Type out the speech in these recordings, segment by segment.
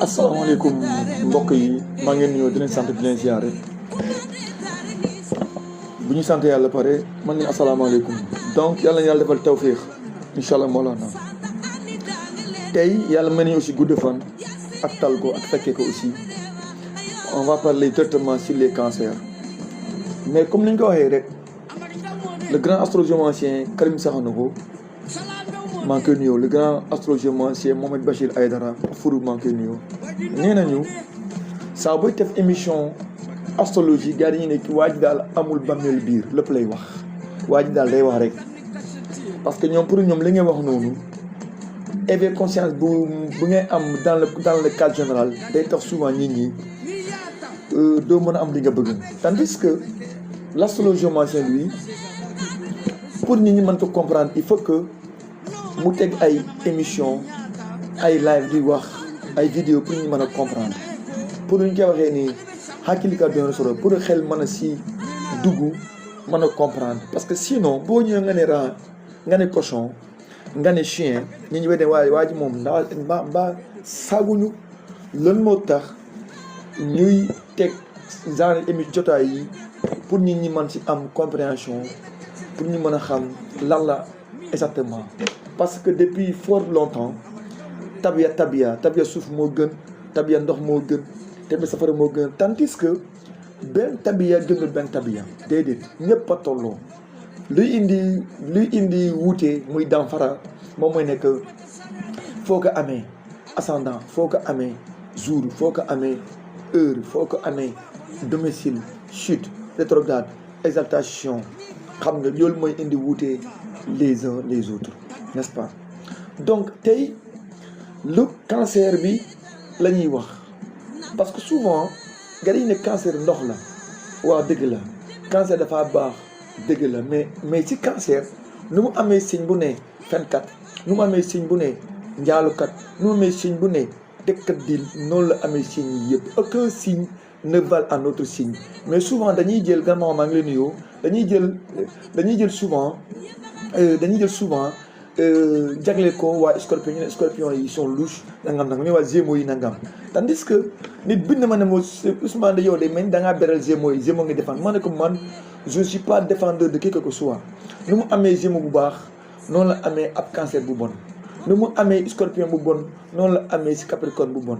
asalaamaaleykum mbokk yi maa ngi leen nuyoo di leen sant di leen ziare bu ñu sant yàlla pare man leen asalaamaaleykum donc yàlla na yàlla defal tawféex incha allah moolana tey yàlla mel nañu aussi gudd fan ak tal ko ak fekkee ko aussi on va parler directement sur les cancers mais comme ni ñu ko waxee rek le grand astrogéomacien Karim Sakho maa ngi koy nuyoo le grand astrogéomacien Mohamed Bachir Aïdara Fourou maa ngi koy nuyoo nee nañu saa booy def émission astrologie gars yi ñu ne waa ji daal amul bàmmeel biir lépp lay wax waa ji daal day wax rek parce que ñoom pour ñoom li ngay wax noonu éveil conscience bu ngay am dans le cadre général day tax souvent nit ñi doo mën a am li nga bëgg tandis que l'astrogéomacien lui pour nit ñi mën ko comprendre il faut que mu teg ay émission ay live di wax ay vidéo pour ñu mën a comprendre pour ñu koy waxee ni xakkilika doon solo pour xel mën a si dugg mën a comprendre parce que sinon boo ñëwee nga ne rat nga ne cochon nga ne chien ñu ñu wedde waaye waa ji moom ndax mbaa saaguñu lan moo tax ñuy teg genre émission jotaay yi pour nit ñi mën si am compréhension pour ñu mën a xam lan la exactement parce que depuis fort longtemps tabiya suuf moo gën tabiya ndox moo gën tabiya safara moo gën tandis que benn tabiya gënul benn tabiya déedéet ñëpp a tolloo luy indi wuute muy danfara moom mooy nekk foo ko amee ascendant foo ko amee jour foo ko amee heure foo ko amee domicile chute rétrograde exaltation xam nga loolu mooy indi wuute les uns les autres n'est-ce pas donc tey lu cancer bi la ñuy wax parce que souvent gars yi ne cancer ndox la waaw dëgg la cancer dafa baax dëgg la mais ci cancer nu mu amee signe bu ne fenkat nu mu amee signe bu ne njaalukat nu mu amee signe bu ne dëkkat dil noonu la amee signe yi yëpp aucun signe ne valent un autre signe mais souvent dañuy jël gannaaw maa ngi leen nuyoo dañuy jël souvent jagleel ko waa scorpion ñu ne scorpion yi sont louches nangam nangam ñu waa gémeaux yi nangam tandis que nit bind ma ne moo Ousmane yow de man da ngaa beral gémeaux yi gémeaux nga défendre ma ne ko man je ne suis pas défendeur de qui que ce soit nu mu amee gémeaux bu baax noonu la amee ab cancer bu bon nu mu amee scorpion bu bon noonu la amee si capricorne bu bon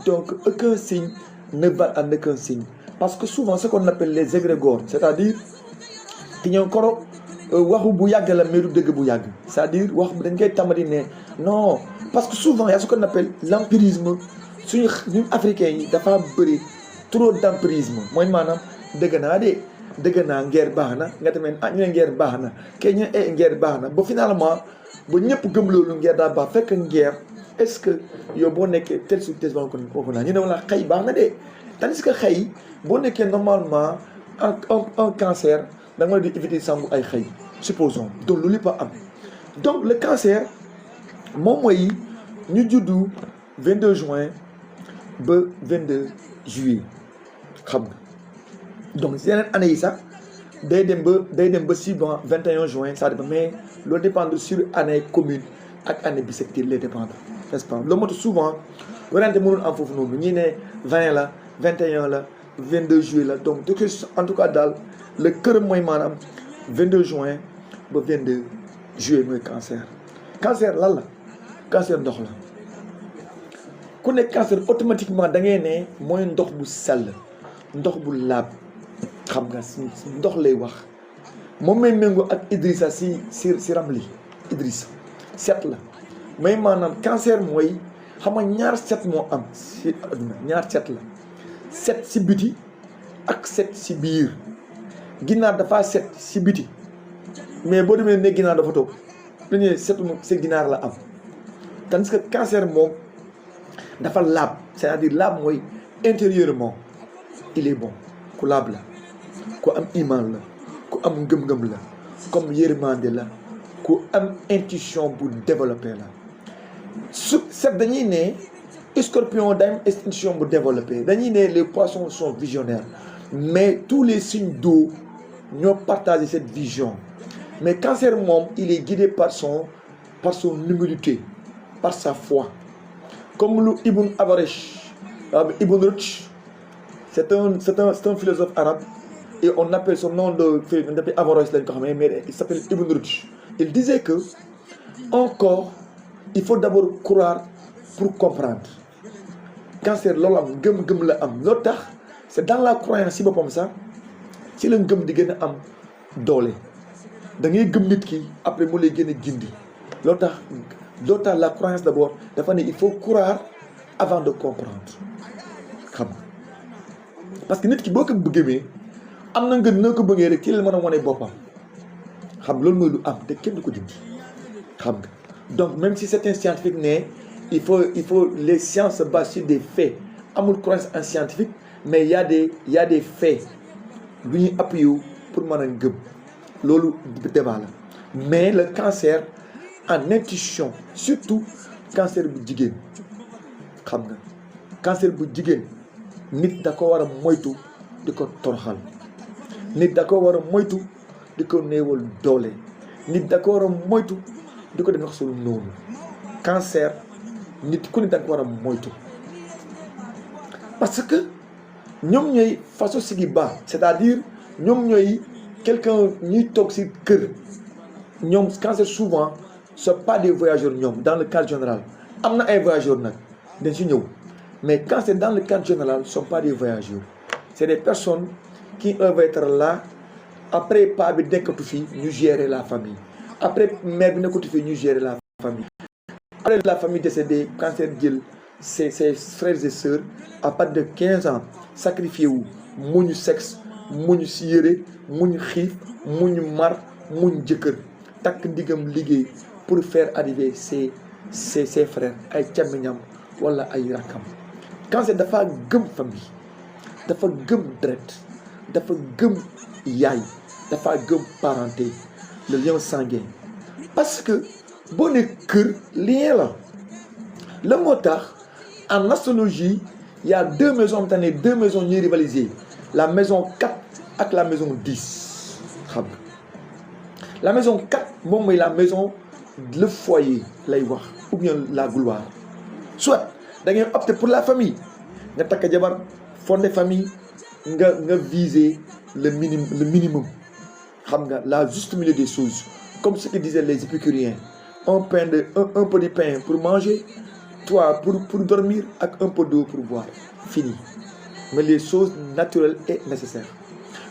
donc aucun signe ne va en aucun signe parce que souvent ce qu'on appelle les égrégores c'est-à-dire ki ñëw koro waxu bu yàgg la mais du dëgg bu yàgg c'est-à-dire wax dañ koy tàmbali ne non parce que souvent y a ce qu'on appelle l'empirisme suñu africains yi dafa bëri trop d'empirisme mooy maanaam dëgg naa ngeer baax na nga tamit ñu ne ngeer baax na kay ñu ne ngeer baax na ba finalement ba ñëpp gëm loolu ngeer daa baax fekk ngeer est-ce que yow boo nekkee tel sur tel ko naa ñu ne wala xëy baax na de tandis que xëy boo nekkee normalement un cancer da nga di éviter sangu ay xëy supposons donc loolu lépp am donc le cancer moom mooy ñu juddu 22 juin ba 22 juillet xam nga donc yeneen année yi sax day dem ba suivant 21 juin ça dépend mais loolu dépendre sur année commune ak année bissextile lay dépendre n'est-ce pas loolu moo tax souvent werante mënul am foofu noonu ñii ne 20 la 21 la 22 juillet la donc en tout cas daal le kër mooy maanaam 22 juin ba 22 juillet mooy cancer lan la cancer ndox la ku nekk cancer automatiquement da ngay ne mooy ndox bu sell ndox bu laab xam nga ndox lay wax moom may méngoo ak Idrissa si Ramli Idrissa set la mais maanaam cancer mooy xam nga ñaar set moo am si adduna ñaar set la set si biti ak set si biir ginaar dafa set si biti mais boo demee ne ginaar dafa toog dañuy setu si ginaar la am tandis que cancer moom dafa laab c'est-à-dire laab mooy intérieurement il est bon ku laab la ku am iman la ku am ngëm-ngëm la comme yërmande la ku am intuition bu développé la set dañuy ne scorpion day am intuition bu développé dañuy ne les poissons sont visionnaires mais tous les signes d'eau ñoo partagé cette vision mais cancer moom il est guidé par son par son humilité, par sa foi. Comme le Ibn Abaresh, Ibn Rushd, c'est un philosophe arabe et on appelle son nom de Abaresh, mais il s'appelle Ibn Rushd. Il disait que encore, il faut d'abord croire pour comprendre. Cancer, c'est dans la croyance si comme ça, si le gëm di gën a am doole da ngay gëm nit ki après mu lay gën a gindi loolu tax la croyance d'abord dafa ne il faut croire avant de comprendre xam parce que nit ki boo ko gëmee am na nga noo ko bëggee rek ki la mën a wane boppam xam loolu mooy lu am te kenn du ko dindi xam nga donc même si c'est un scientifique ne il faut les sciences se basent sur des faits amul croyance en scientifique mais il y a des faits lu ñuy appuyé pour mën a gëm loolu débat la mais le cancer en intuition surtout cancer bu jigéen xam nga cancer bu jigéen nit da ko war a moytu di ko toroxal nit da ko war a moytu di ko néewal doole nit da ko war a moytu di ko def wax sulu noonu cancer nit ku ne da ko war a moytu parce que ñoom ñooy façon sigi ba c'est-à-dire ñoom ñooy quelqu'un ñuy toog si kër ñoom cancer souvent c'est pas des voyageurs ñoom dans le cadre général am na ay voyageurs nag dañ si ñëw mais cancer dans le cadre général sont pas des voyageurs c'est des personnes qui vont être là après paa bi nekkatu fi ñu gérer la famille après mère bi nekkatu fi ñu gérer la famille après la famille décédée cancer jël ses frères et sœurs à partir de 15 ans sacrifié wu muñu sexe muñu si yére muñu xiif muñu mar muñu jëkkër takk ndigam liggéey pour faire arriver ses frères ay càmmiñam wala ay rakkam cancer dafa gëm famille dafa gëm deret dafa gëm yaay dafa gëm parenté le lien sanguin parce que boo ne kër lien la moo tax en astrologie il y a deux maisons ñuy rivaliser la maison 4 ak la maison 10 xam nga la maison 4 moom mooy la maison le foyer lay wax ou bien la gloire soit da ngay opter pour la famille nga takk jabar fonder famille nga viser le minimum xam nga la juste milieu des choses comme ce que disaient les épicuriens un peu de pain pour manger toi pour dormir ak un peu d'eau pour boire fini mais les choses naturelles et nécessaires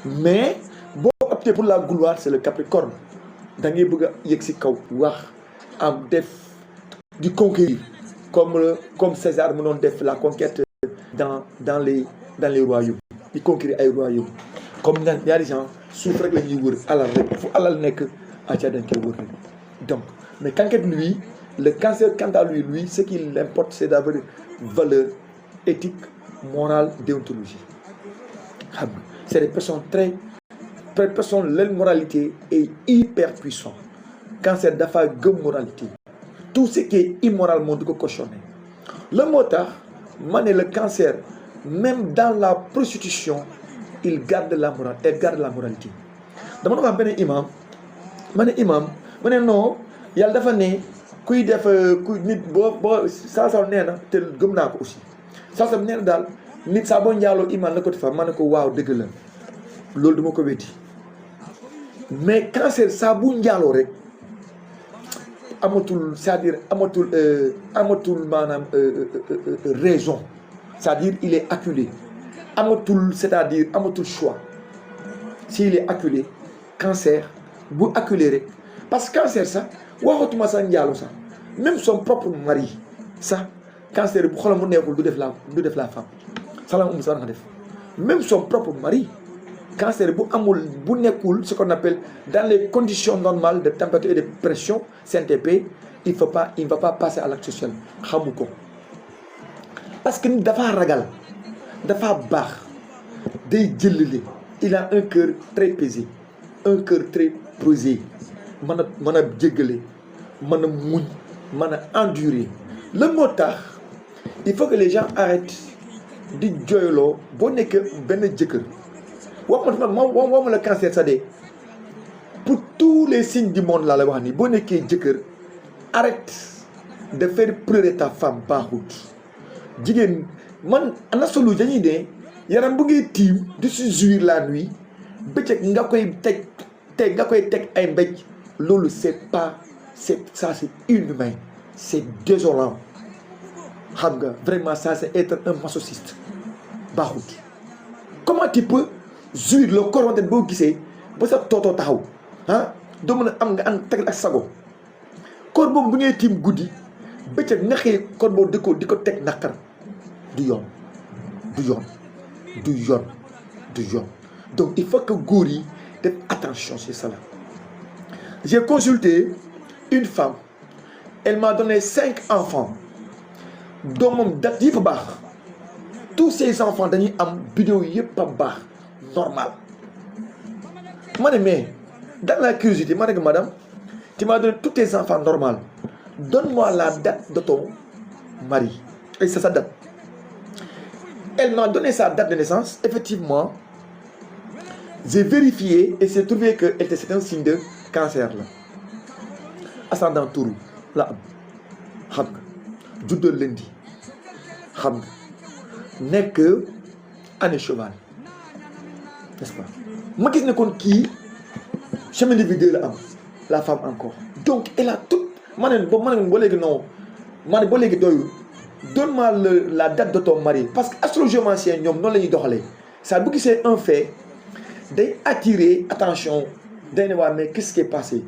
mais boo opté pour la gloire c'est le Capricorne da ngay bëgg a yegg si kaw wax am def di conquérir comme César mu doon def la conquête dans les royaumes di conquérir ay royaumes comme ñaari gens suuf rek la ñuy wër alal rek fu alal nekk aca dañ koy wër rek donc mais qu'enquête lui le cancer quant à lui ce qui l'importe c'est d'avoir valeur éthique morale déontologie xam nga c'est des personnes leur moralité est hyper puissant cancer dafa gëm moralité tout ce qui est immoral moom du ko cautionner le moo tax ma ne le cancer même dans la prostitution il garde la moralité dama doon wax benn imam ma ne non yàlla dafa ne kuy def nit boo saasam nee na te gëm naa ko aussi saasam nee na daal nit saa boo njaaloo iman na ko fa ma ne ko waaw dëgg la loolu duma ko weddi mais cancer saa bu njaaloo rek amatul c'est-à-dire amatul maanaam raison c'est-à-dire il est acculé c'est-à-dire amatul choix s'il est acculé cancer bu acculé rek parce que cancer sax waxatuma sax njaaloo sax même son propre mari sax cancer bu xolam mu neexul du def la femme sax sax nga def même son propre mari cancer bu nekkul ce qu'on appelle dans les conditions normales de température et de pression CNTP il ne va pas passer à l'acte sexuel xamu ko parce que nit dafa ragal dafa baax day jëlale il a un cœur très pesé un cœur très posé mën a jéggale mën a muñ mën a endurer le moo tax il faut que les gens arrêtent di jooyloo boo nekkee benn jëkkër wax ma la cancer ça de pour tous les signes du monde laa la wax nii boo nekkee jëkkër arrête de faire pleurer ta femme baaxut jigéen man ana solo dañuy dee yaram bu ngay tiim di si jouir la nuit bëccëg nga koy teg ay mbéj loolu c'est inhumain, c'est désolant xam nga vraiment ça c'est être un masochiste baaxut. Comment tu peux jouir le corps de boo gisee ba sa tootoo taxaw ah doo mën a am nga am teg ak sago corps boobu bu ngay tiim guddi bëccëg nga xëy corps boobu di ko teg naqar du yoon donc il faut que góor yi def attention sur cela. J'ai consulté une femme, elle m'a donné 5 enfants dont moom date yëpp a baax tous ces enfants dañuy am vidéo yëpp a baax normal. Ma ne mais dans la curiosité ma ne ko madame tu m'as donné tous tes enfants normal, donne-moi la date de ton mari et c'est sa date. Elle m'a donné sa date de naissance. Effectivement j'ai vérifié et j'ai trouvé que c'est un signe de cancer la ascendant Taureau la am xam nga juddoo lundi xam nga nekk année cheval n'est-ce pas ma gis ne kon kii chemin de vie 2 la am la femme encore donc elle a tout ma ne ba léegi non ma ne ba léegi doyul donne-moi la date de ton mari parce que astrologiquement ñoom noonu la ñuy doxalee ça bu gisee un fait day attirer attention day ne waa mais qu'est-ce qui est passé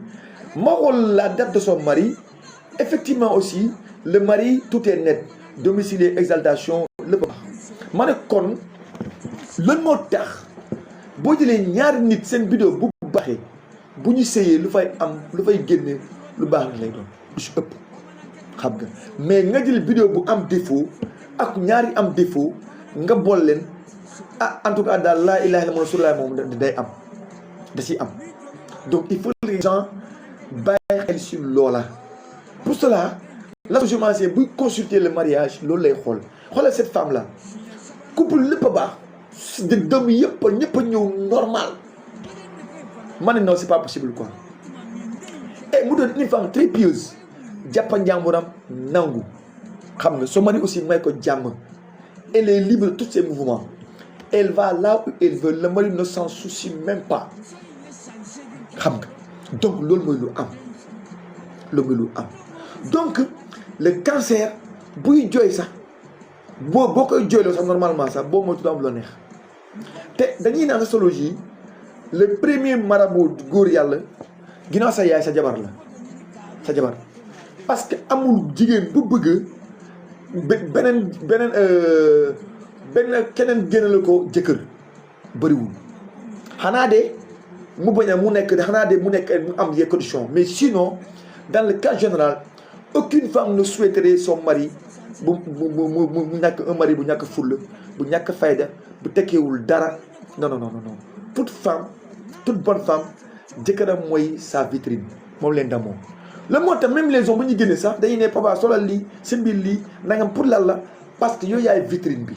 ma xool la date de son mari effectivement aussi le mari tout est net domicile exaltation lépp ma ne kon lan moo tax boo jëlee ñaari nit seen vidéo bu baaxee bu ñu sëyee lu fay génne lu baax la lay doon lu si ëpp xam nga mais nga jël vidéo bu am défaut ak ñaari am défaut nga bool leen en tout cas daal laa ilaaha illallaah rasulullah moom day am da si am donc il faut que les gens bàyyi xel si loola. Pour cela l'association buy consulter le mariage loolu lay xoolal cette femme là couple lépp a baax de doom yëpp ñëpp a ñëw normal ma ne non c'est pas possible quoi. Et mu doon une femme très pieuse jàppa njàmburam nangu xam nga son mari aussi may ko jàmm elle est libre de tous ses mouvements. Elle va là où elle veut, le mari ne s'en soucie même pas xam nga donc loolu mooy lu am donc le cancer buy jooy sax boo koy jooyloo sax normalement sax boo moytu am loo neex te dañuy naan astrologie le premier marabout góor yàlla ginnaaw sa yaay sa jabar parce que amul jigéen bu bëgg beneen keneen génnal ko jëkkër bëriwul xanaa de mu bañ a mu nekk mu am des conditions mais sinon dans le cas général aucune femme ne souhaiterait son mari bu ñàkk un mari bu ñàkk fulla bu ñàkk fayda bu tekkeewul dara non toute bonne femme jëkkëram mooy sa vitrine moom leen damoo la moo tax même les hommes bu ñu génne sax dañuy ne papa solal lii si mbir lii nangam pour lan la parce que yooyu yaay vitrine bi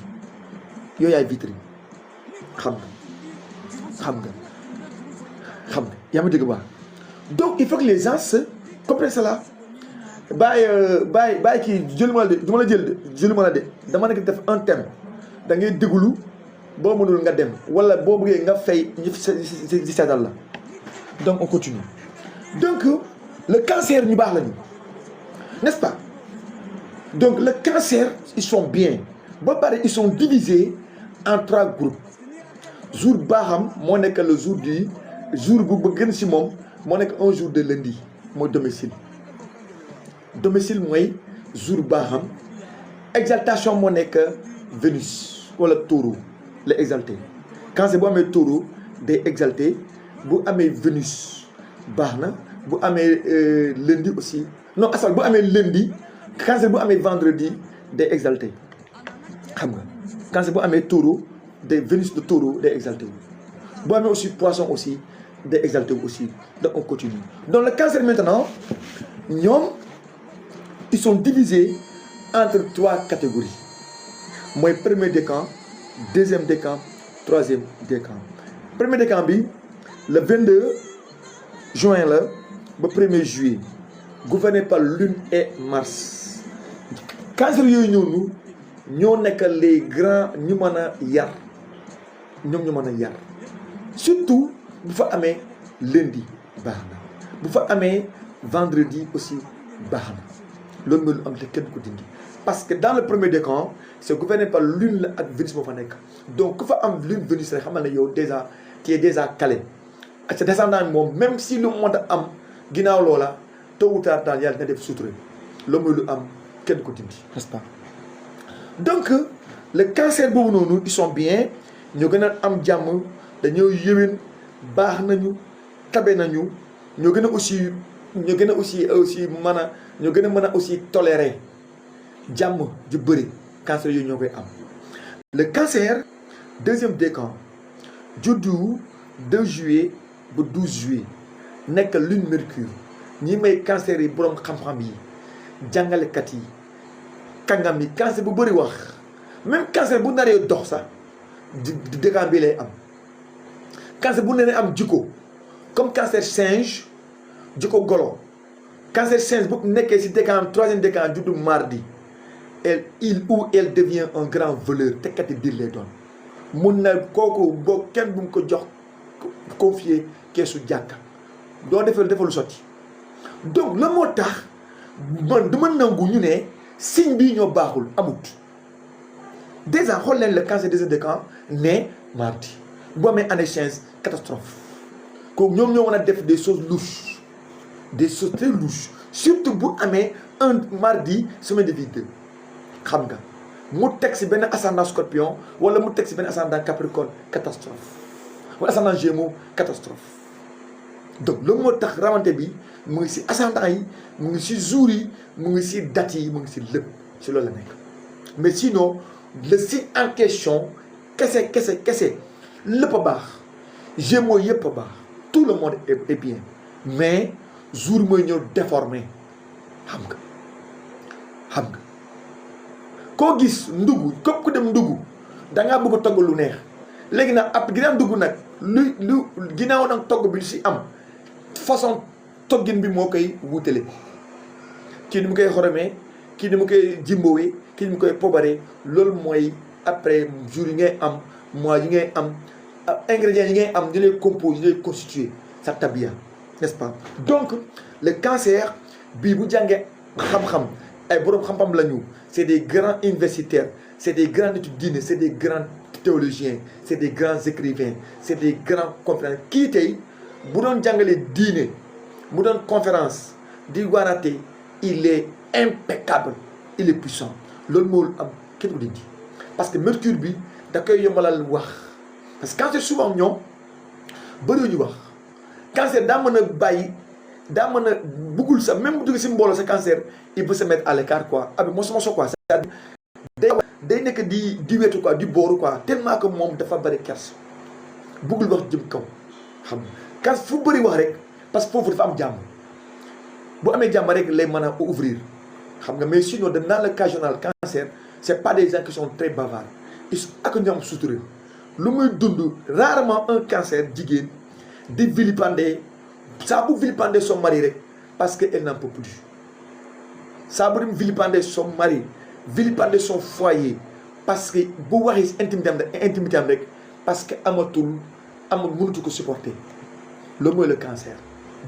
xam nga yaa ma dégg baax donc il faut que les gens se comprennent cela bàyyi kii jëluma la de dama nekk def un thème da ngay déglu boo mënul nga dem wala boo bëggee nga fay ñu si seetal la donc on continue donc le cancer ñu baax lañu n'est-ce pas donc le cancer ils sont bien ba pare ils sont divisés en 3 groupes jour baaxam moo nekk le jour bu gën si moom moo nekk un jour de lundi mooy domicile mooy jour baaxam exaltation moo nekk Vénus wala Taureau la exalté cancer bu amee Taureau day exalté bu amee Vénus baax na bu amee lundi aussi non asal bu amee lundi cancer bu amee vendredi day exalté xam nga cancer bu amee Taureau des Vénus de Taureau day exalté bu amee aussi poisson aussi day exalté aussi donc on continue donc le cancer maintenant ñoom ils sont divisés entre 3 catégories mooy premier décan deuxième décan troisième décan premier décan bi le 22 juin la ba 1er juillet gouverné par Lune et Mars cancer yooyu ñoonu ñoo nekk les grands ñu mën a yar ñoom ñu mën a yar surtout bu fa amee lundi baax na bu fa amee vendredi aussi baax na loolu mooy lu am te kenn ko dindi parce que dans le premier décan c'est gouverné par Lune la ak Vénus moo fa nekk donc ku fa am Lune Vénus rek xamal ne yow déjà tu es déjà calé ak sa descendant moom même si lu mën a am ginnaaw loola tôt ou tard daal yàlla dina def sutura loolu mooy lu am kenn ko dindi n'est-ce pas donc le cancer boobu noonu ils sont bien ñoo gën a am jàmm dañoo yéwén baax nañu tabe nañu ñoo gën a aussi mën a ñoo gën a mën a aussi tolérer jàmm ju bëri cancer yooyu ñoo koy am le cancer deuxième décan juddu 2 juillet ba 12 juillet nekk lune mercure ñi may cancer yi boroom xam-xam yi jàngalekat yi kàngam yi cancer bu bëri wax même cancer bu naree dox sax di décan bi lay am cancer bu naree am jikko comme cancer singe jikko golo cancer singe bu nekkee si décan troisième décan juddu mardi il ou elle devient un grand voleur te kat dir lay doon mun na kooku boo kenn bu mu ko jox confier keesu jàkka doo defalu sotti donc la moo tax man dama nangu ñu ne signe bii ñoo baaxul amut déjà xool leen le cancer des décan ne mardi bu amee année change catastrophe kooku ñoom ñoo mën a def des choses louches des choses très louches surtout bu amee un mardi semaine de vie 2 xam nga mu teg si benn ascendant scorpion wala mu teg si benn ascendant capricorne catastrophe wala ascendant gémeaux catastrophe donc loolu moo tax rawante bi mu ngi si ascendant yi mu ngi si jour yi mu ngi si date yi mu ngi si lépp si loolu la nekk mais sinon le signe en question kese lépp a baax gémeaux yëpp a baax tout le monde est bien mais jour mooy ñëw déformé xam nga koo gis ndugg képp ku dem ndugg dangaa bëgg togg lu neex léegi nag ab ginnaaw ndugg nag lu ginnaaw nag togg bi lu si am façon toggin bi moo koy wutale kii ni mu koy xoromee kii ni mu koy jimbowee kii ni mu koy pobaree loolu mooy après jour yi ngay am mois yi ngay am ingrédients yi ngay am ñu lay composé ñu lay constitué sa tabia n'est-ce pas donc le cancer bii bu jàngee xam-xam ay boroom xam-xam la ñu c'est des grands universitaires c'est des grands études diine c'est des grands théologiens c'est des grands écrivains c'est des grands conférenciers kii tey bu doon jàngalee diine mu doon conférence di waarate il est impeccable il est puissant loolu moo am kenn ku dindi parce que mercure bi da koy yombalal wax parce que cancer souvent ñoom bëri ñu wax cancer daa mën a bàyyi daa mën a bëggul sax même bu jógee si mbooloo sa cancer il peut se mettre à l'écart quoi abi moso quoi c'est-à-dire day nekk di wetu quoi di booru quoi tellement que moom dafa bëri kersa bëggul wax jëm kaw xam nga cancer fu bëri wax rek parce que foofu dafa am jàmm bu amee jàmm rek lay mën a ouvrir xam nga mais sinon dans le cas général cancer c'est pas des gens qui sont très bavards ils sont ak ñu am sutura lu muy dund rarement un cancer jigéen di vilipender saa bu vilipender son mari rek parce que elle n'en peut plus saa bu dem vilipender son mari vilipender son foyer parce que bu waxee intimité am rek parce que mënatu ko supporter loolu mooy le cancer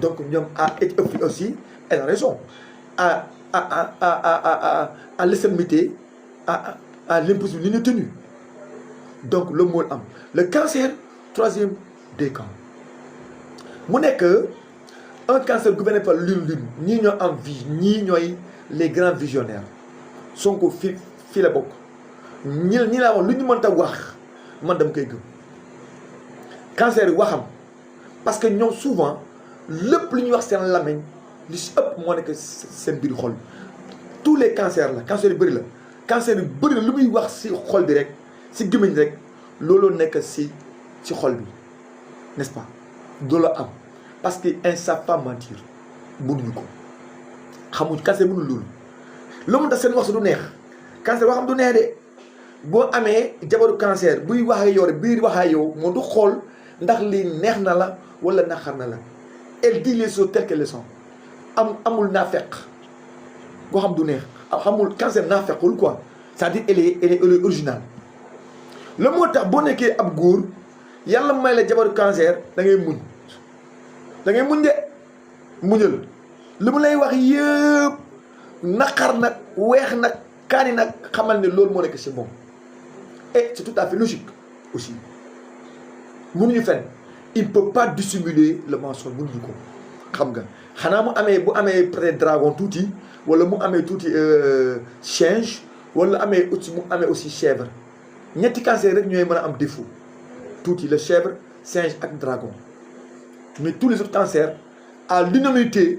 donc ñoom aussi elle a raison à l'extrémité à l'impossibilité l'inattenue donc loolu mooy am le cancer troisième décan mu nekk un cancer gouverné par lune ñii ñoo am vie ñii ñooy les grands visionnaires Sonko fii la bokk ñi laa wax lu ñu mënta wax man dama koy gëm cancer yi waxam parce que ñoom souvent lépp lu ñuy wax seen làmmiñ li si ëpp moo nekk seen biir xol tous les cancers la cancer yu bëri la cancer yu bëri la lu muy wax si xol bi rek si gémmiñ rek looloo nekk si xol bi n'est-ce pas loolu am parce que ils ne savent pas mentir mënuñu ko xamuñ cancer mënul loolu lu mu tax seen wax du neex cancer waxam du neex de boo amee jabaru cancer buy wax ak yow rek biir wax ak yow moo du xool ndax lii neex na la wala naqar na la elle dit les choses telles qu'elles sont amul naafeq boo xam du neex amul cancer naafequl quoi c'est-à-dire elle est originale la moo tax boo nekkee ab góor yàlla may la jabaru cancer da ngay muñ de muñal li mu lay wax yëpp naqar nag weex nag kaani nag xamal ne loolu moo nekk si moom et c'est tout à fait logique aussi mënuñu fen il ne peut pas dissimuler le mensonge mënuñu ko xam nga xanaa mu amee bu amee peut-être dragon tuuti wala mu amee tuuti singe wala amee aussi chèvre ñetti cancer rek ñooy mën a am défaut tuuti le chèvre singe ak dragon mais tous les autres cancers à l'unanimité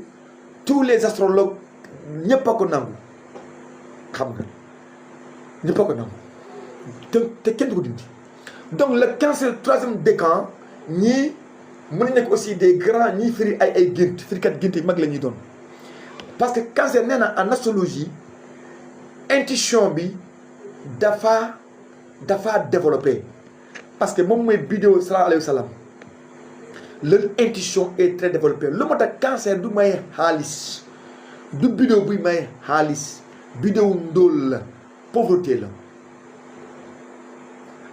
tous les astrologues ñëpp a ko nangu xam nga ñëpp a ko nangu te kenn du ko dindi donc le cancer troisième décan ñii mën na nekk aussi des grands ñii firi ay gént firikat gént yi mag la ñuy doon parce que cancer nee na en astrologie intuition bi dafa développé parce que moom mooy bidéo sallallahu alayhi wa sallam leur intuition est très développée lu ma tax cancer du may xaalis du bidéo buy may xaalis bidéo ndóol la pauvreté la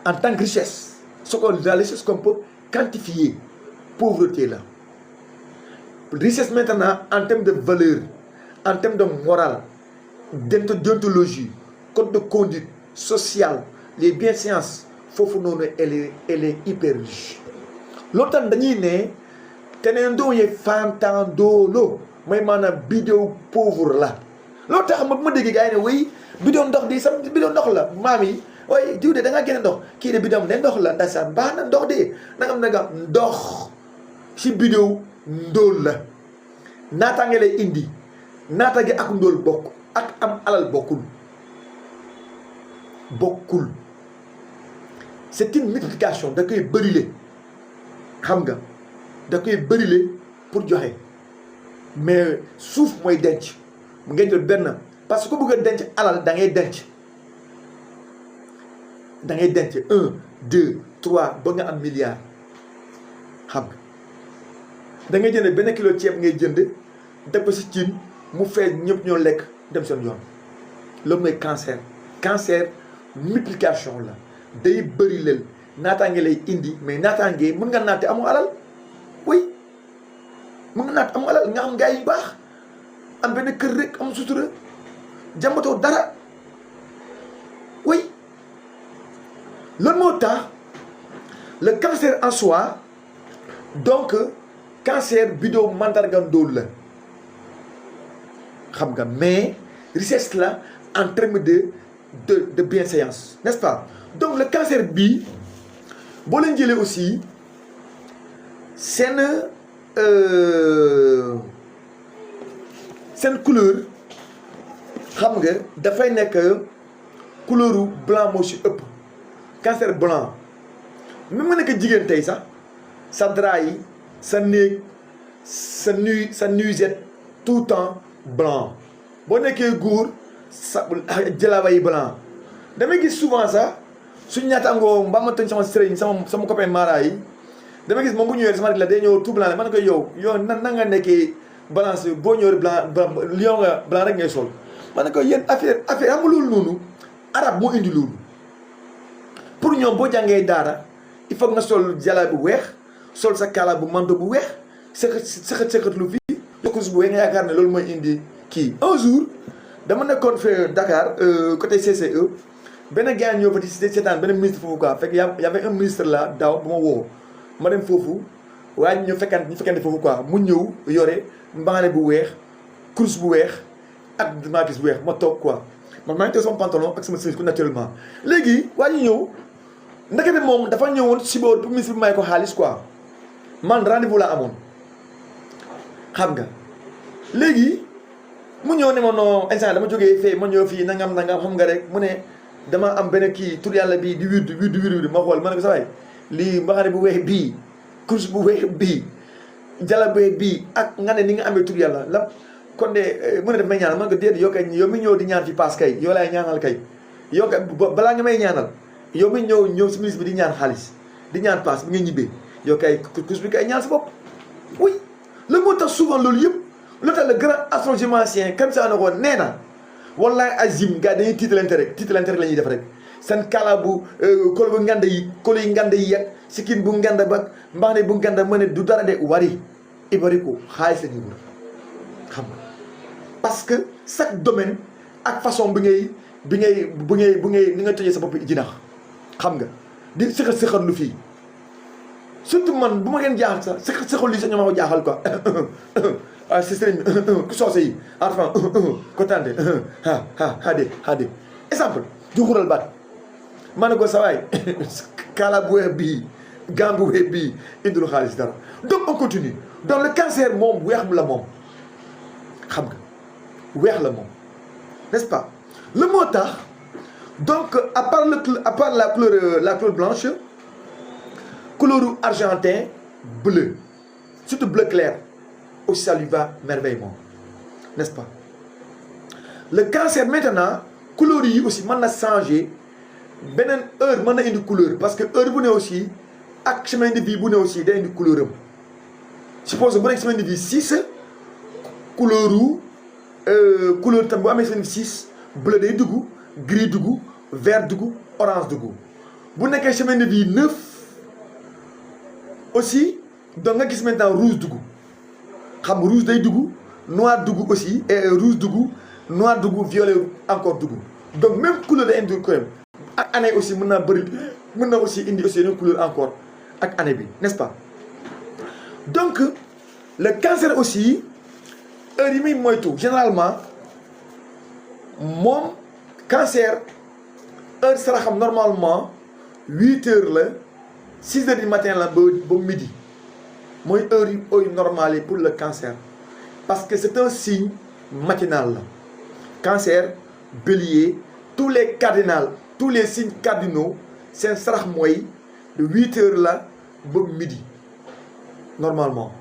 en tant que richesse ce que la richesse qu'on peut quantifier pauvreté la richesse maintenant en termes de valeur en termes de morale déontologie code de conduite sociale les bienséances foofu noonu elle est hyper riche loolu tax dañuy ne teneen doo ye fantandoolo mooy maanaam bidéo pauvre la loolu tax ma dégg gars yi ne oui bidéo ndox di sam bidéo ndox la maam yi ooy diw de da ngaa génne ndox kii de bidéo ne ndox la ndaysaan baax na ndox de nangam ndox si bidéo ndóol la naataange lay indi naataange ak ndóol bokk ak am alal bokkul c'est une multiplication da koy bërile xam nga da koy bërile pour joxe mais suuf mooy denc mu ngeen jël benn parce que ku bëgg a denc alal da ngay denc 1 2 3 ba nga am milliard xam nga da ngay jënd benn kilo ceeb ngay jënd def ko si cin mu fees ñëpp ñoo lekk dem seen yoon loolu mooy cancer multiplication la day bëri leel naataange lay indi mais naataange mën nga naate amu alal oui mën nga naat amu alal nga xam gars yi baax am benn kër rek am sutura jàmbatoo dara oui loolu moo tax le cancer en soi donc cancer bidéo mandarga ndóol la xam nga mais richesse la en termes de bienséance n'est-ce pas donc le cancer bii boo leen jëlee aussi seen couleur xam nga dafay nekk couleuru blanc moo ci ëpp cancer blanc même nga nekk jigéen tey sax sa drap yi sa néeg sa nuisette tout le temps blanc boo nekkee góor sa jëlaaba yi blanc damay gis souvent sax suñu ñaataangoo mbaa ma tëñ sama sëriñ sama copain mara yi damay gis moom bu ñëwee sama la day ñëw tout blanc la man ko yow nan nga nekkee balance boo ñëwee blanc lion nga blanc rek ngay sol man ko yéen affaire xam nga loolu noonu arab moo indi loolu pour ñoom boo jàngee daara il faut nga sol jala bu weex sol sa kaala bu manteau bu weex sëqat lu fii yokkus bu weex nga yaakaar ne loolu mooy indi kii un jour dama nekkoon fee Dakar côté CCE benn gars ñëw fa di seetaan benn ministre foofu quoi fekk y avait un ministre là daaw bu ma woo ma dem foofu waaye ñu fekkante foofu quoi mu ñëw yore mbaxane bu weex course bu weex ak maakis bu weex ma toog quoi man maa ngi teg sama pantalon ak sama chemise ku naturellement léegi waa ñu ñëw ndekete moom dafa ñëwoon si boobu pour ministre bi may ko xaalis quoi man rendez-vous la amoon xam nga léegi mu ñëw ne ma non instant dama jógee fee ma ñëw fii nangam xam nga rek mu ne dama am benn kii tur yàlla bii di wirdu ma xool ma ne ko sa waay lii mbaxane bu weex bii course bu weex bii jala bu weex bii ak nga ne ni nga amee tur yàlla la kon de mu ne daf may ñaanal man ko déedéet yow mi ñëw di ñaan fi paas kay yow laay ñaanal kay yow kay balaa nga may ñaanal yow mi ñëw si ministre bi di ñaan xaalis di ñaan paas bi nga ñibbee yow kay course bi kay ñaan sa bopp oui la moo tax souvent loolu yëpp le grand astrologicien comme ça na ko nee na wallahi azim gars dañuy tiitalante rek la ñuy def rek seen kala bu kol bu nganda yi kol yi nganda yi ak sikkin bu nganda ba mbaxne bu nganda ma ne du dara de wari ibari ko xaalis la ñu wër xam nga parce que chaque domaine ak façon bi ngay ni nga tëjee sa bopp jinax xam nga di sëxal lu fii surtout man bu ma ngeen jaaxal sax sëxal li sax ñoo ma ko jaaxal quoi ah si sëriñ ku soose yi arfan ko tànde hade exemple du xural baat ma ne ko sawaay kala bu weex bii gant bu weex bii indul xaalis dara donc on continue donc le cancer moom weex la moom xam nga weex la moom n'est-ce pas le moo tax donc à part la couleur blanche couleur argentin bleu surtout bleu clair aussi ça lui va merveilleusement n'est-ce pas le cancer maintenant couleur yi aussi mën na changer beneen heure mën na indi couleur parce que heure bu ne aussi ak chemin de vie bu ne aussi day indi couleur am suppose bu nekk chemin de vie 6 couleur tam bu amee chemin de vie 6 bleu day dugg gris dugg vert dugg orange dugg bu nekkee chemin de vie 9 aussi donc nga gis maintenant rouge dugg xam rouge day dugg noir dugg aussi et rouge dugg noir dugg violet encore dugg donc même couleur day indi couleur ak année aussi mën na aussi indi aussi une couleur encore ak année bi n'est-ce pas donc le cancer aussi heure yi muy moytu généralement moom cancer heure saraxam normalement 8 heures la 6 heures du matin la ba midi mooy heure yu normale pour le cancer parce que c'est un signe matinal la cancer bélier tous les signes cardinaux seen sarax mooy de 8 heures la ba midi normalement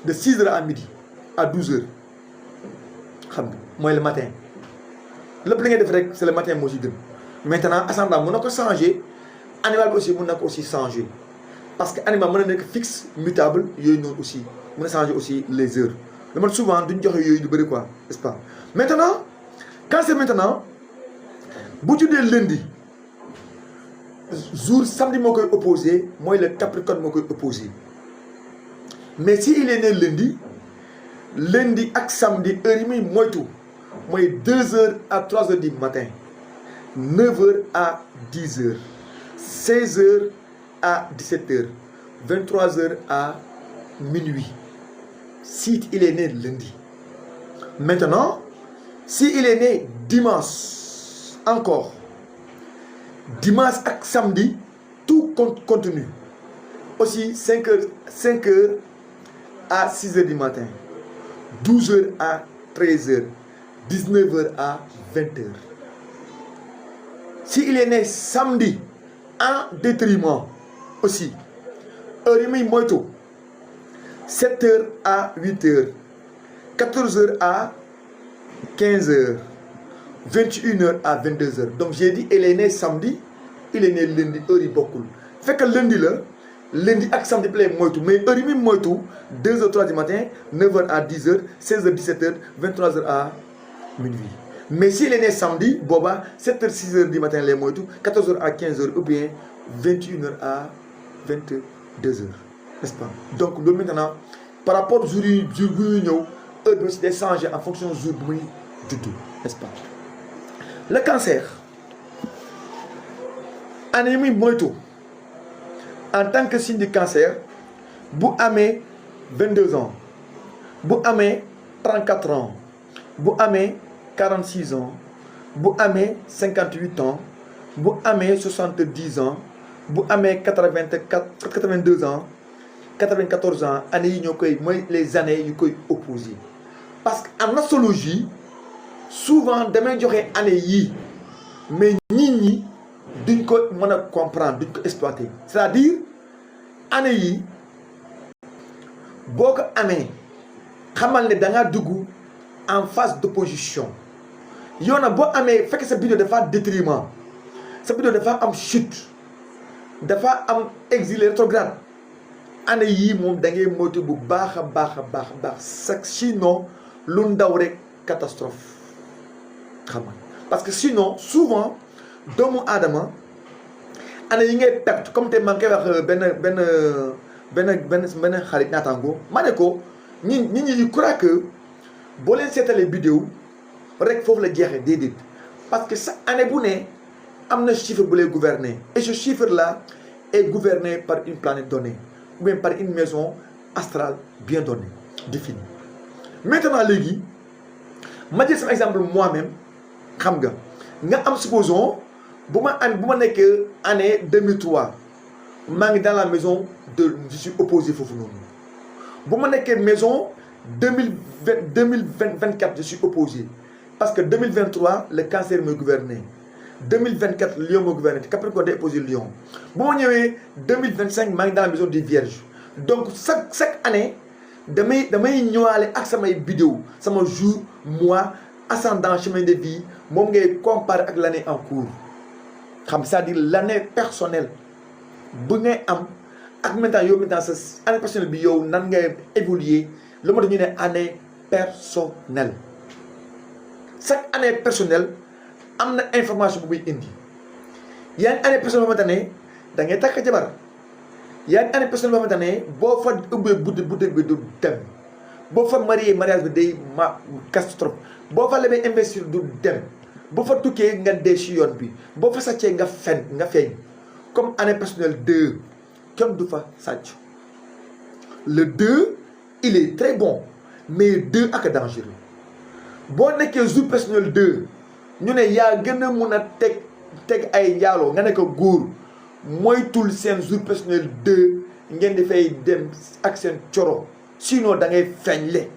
de 6 heures à midi à 12 heures xam nga mooy le matin lépp li ngay def rek c'est le matin moo ci gën maintenant ascendant mën na ko changer animal bi aussi mën na ko aussi changer parce que animal mën na nekk fixe mutable yooyu noonu aussi mën na changer aussi les heures dama souvent duñ joxe yooyu du bëri quoi n'est-ce pas maintenant cancer maintenant bu tuddee lundi jour samedi moo koy opposé mooy le capricorne moo koy opposé mais si il est né lundi ak samedi heure yi muy moytu mooy 2 heures à 3 heures du matin 9 heures à 10 heures 16 heures à 17 heures 23 heures à minuit si il est né lundi maintenant si il est né dimanche encore dimanche ak samedi tout continue aussi 5 heures à 6 heures du matin 12 heures à 13 heures 19 heures à 20 heures si il est né samedi en détriment aussi heure yi muy moytu 7 heures à 8 heures 14 heures à 15 heures 21 heures à 22 heures donc j'ai dit il est né samedi il est né lundi heure yi bokkul fekk lundi la lundi ak samedi play moytu mais heure yi muy moytu 2 heures 3 du matin 9 heures à 10 heures 16 heures 17 heures 23 heures à minuit mais s'il est né samedi booba 7 heures 6 heures du matin lay moytu 14 heures à 15 heures ou bien 21 heures à 22 heures n'est-ce pas donc loolu maintenant par rapport jour bu ñuy ñëw heure bi aussi day changer en fonction jour bu muy juddu n'est-ce pas le cancer année yi muy moytu en tant que signe du cancer bu amee 22 ans bu amee 34 ans bu amee 46 ans bu amee 58 ans bu amee 70 ans bu amee 82 ans 94 ans année yi ñoo koy mooy les années yu koy opposé parce que en astrologie souvent damay joxe année yii mais nit ñi duñ ko mën a comprendre duñ ko exploiter c'est-à-dire année yi boo ko amee xamal ne da ngaa dugg en phase d'opposition yow nag boo amee fekk sa biddew dafa détriment sa biddew dafa am chute dafa am exilé rétrograde année yii moom da ngay moytu bu baax a baax sinon lu ndaw rek catastrophe xam nga parce que sinon souvent doomu aadama année yi ngay perte comme te maa ngi koy wax benn xarit naataango ma ne ko nit ñi croit que boo leen seetalee vidéo rek foofu la jeexee déedéet parce que sa année bu ne am na chiffre bu lay gouverner et ce chiffre là est gouverné par une planète donnée ou bien par une maison astrale bien donnée définie. Maintenant léegi ma jël sama exemple moi-même xam nga am supposons bu ma nekkee année 2003 maa ngi dans la maison de je suis opposé foofu noonu bu ma nekkee maison 2024 je suis opposé parce que 2023 le cancer me gouverné 2024 lion me gouverné Capricorne day opposé lion bu ma ñëwee 2025 maa ngi dans la maison des vierges donc chaque année damay ñëwaale ak samay vidéo sama jour mois ascendant chemin de vie moom ngay comparer ak l'année en cours xam c'est-à-dire l'année personnelle bu ngay am ak maintenant yow maintenant sa année personnelle bi yow nan ngay évoluer lu ma dañu ne année personnelle chaque année personnelle am na information bu muy indi yaa ngi année personnelle boo xamante ne da ngay takk jabar yaa ngi année personnelle boo xamante ne boo fa ubbee budde bi du dem boo fa mariage bi day catastrophe boo fa lebee investir du dem boo fa tukkee nga dee si yoon bi boo fa sàccee nga feeñ comme année personnelle 2 kenn du fa sàcc le 2 il est très bon mais 2 ak dangereux boo nekkee jour personnel 2 ñu ne yaa gën a mun a teg ay njaaloo nga nekk góor moytul seen jour personnel 2 ngeen di fay dem ak seen coro sinon da ngay feeñle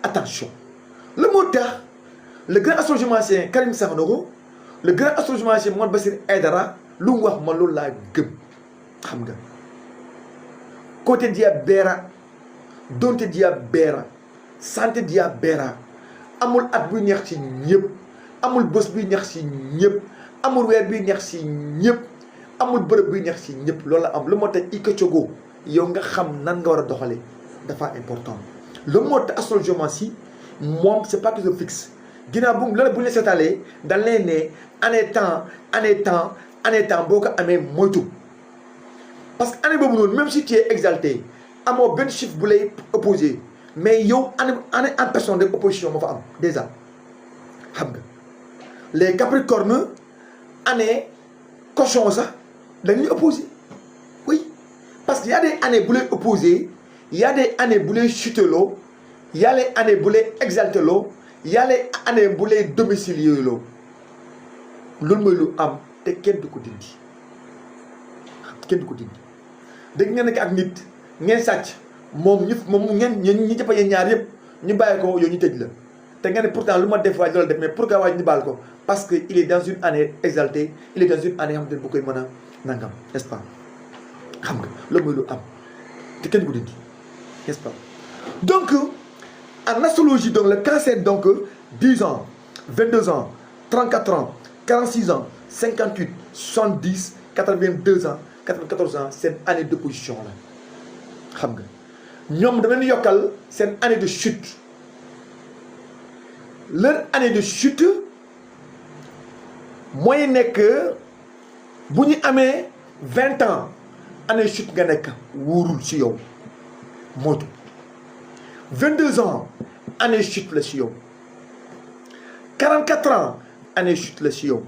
attention le moo tax le grand astrologien Karim Sanokho le grand astrologien Mohamed Bassir Aïdara lu mu wax ma loolu laa gëm xam nga côté dia beera donte dia beera santé dia beera amul at buy neex ci ñëpp amul bés buy neex ci ñëpp amul weer buy neex ci ñëpp amul bërëb buy neex ci ñëpp loolu la am lu moo tax ikacogo yow nga xam nan nga war a doxalee dafa important lu moo tax astrologiquement si moom c'est pas quelque chose fixe ginnaaw bu la bu ñu la seetaalee dañ leen ne année temps boo ko amee moytu parce que année boobu noonu même si tu es exalté amoo benn chiffre bu lay opposé mais yow année en personne de opposition moo fa am déjà xam nga les capricornes année cochon sax dañuy opposé oui parce que y a des années bu lay opposé y a des années bu lay chuteloo y a les années bu lay exalté loo y a les années bu lay domicilier loo loolu mooy lu am te kenn du ko dindi dégg ngeen nekk ak nit ngeen sàcc moom ngeen ñi jëppa yeen ñaar yëpp ñu bàyyi ko yow ñu tëj la te ngeen ne pourtant lu ma def waaj loolu def mais pourquoi waaj ñu baal ko parce que il est dans une année exaltée il est dans une année xam te ne bu koy mën a nangam n'est-ce pas xam nga loolu mooy lu am te kenn du ko dindi n'est-ce pas donc en astrologie donc le cancer donc 10 ans 22 ans 34 ans 46 ans 58 70 82 ans 94 ans seen année d'opposition la xam nga ñoom dama leen yokkal seen année de chute leur année de chute mooy nekk bu ñu amee 20 ans année chute nga nekk wóorul ci yow moytu 22 ans année chute la ci yow 44 ans année chute la ci yow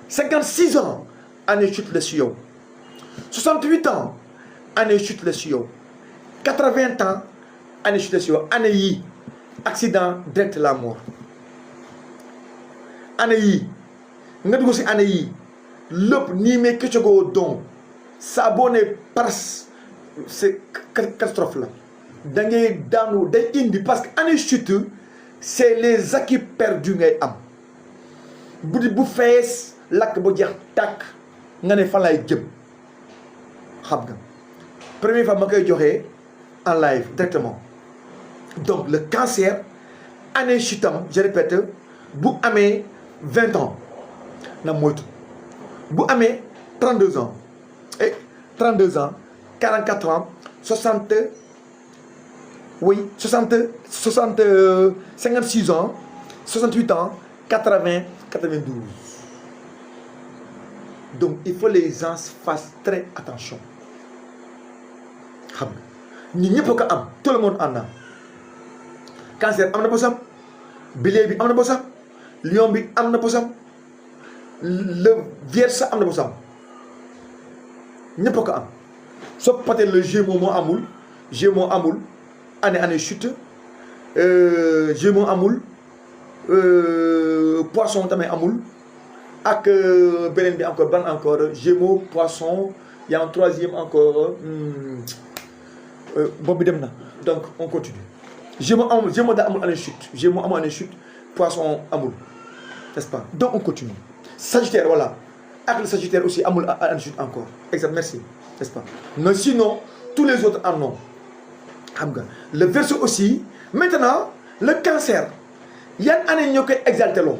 56 ans année chute la ci yow 68 ans année chute la ci yow 80 ans année chute la ci yow année yi accident direct la mort année yi nga dugg ci année yi lépp nii mais këccëgoo don saa boo ne pars c'est catastrophe la da ngay daanu day indi parce que année chute c'est les acquis perdus ngay am bu fees lakk bu jeex tàkk nga ne fan lay jëm xam nga première fois ma koy joxee en live directement donc le cancer année chutam je répète bu amee 20 ans na moytu bu amee 32 ans et 32 ans 44 ans 60 oui 56 ans 68 ans 80 92. Donc il faut les gens fassent très attention. xam nga ñi ñëpp ko am tout le monde en a. cancer am na bosam, bilee bi am na bosam, lion bi am na bosam, le vierge am na bosam, ñëpp ko am. Sauf peut-être le Gémeaux moo amul, Gémeaux amul année chute, Gémeaux amul, poisson tamit amul, ak beneen bi encore ban encore Gémeaux, poisson, il y a un troisième encore. Bobby dem na. Donc on continue. Gémeaux amul, Gémeaux daa amul année chute, Gémeaux amul année chute, poisson amul, n'est-ce pas? Donc on continue. Sagittaire, voilà. Avec le Sagittaire aussi amul année chute encore. Exact, merci, n'est-ce pas? Mais sinon tous les autres en ont. Xam nga le Verseau aussi. Maintenant le Cancer yan année ñoo koy exalté loo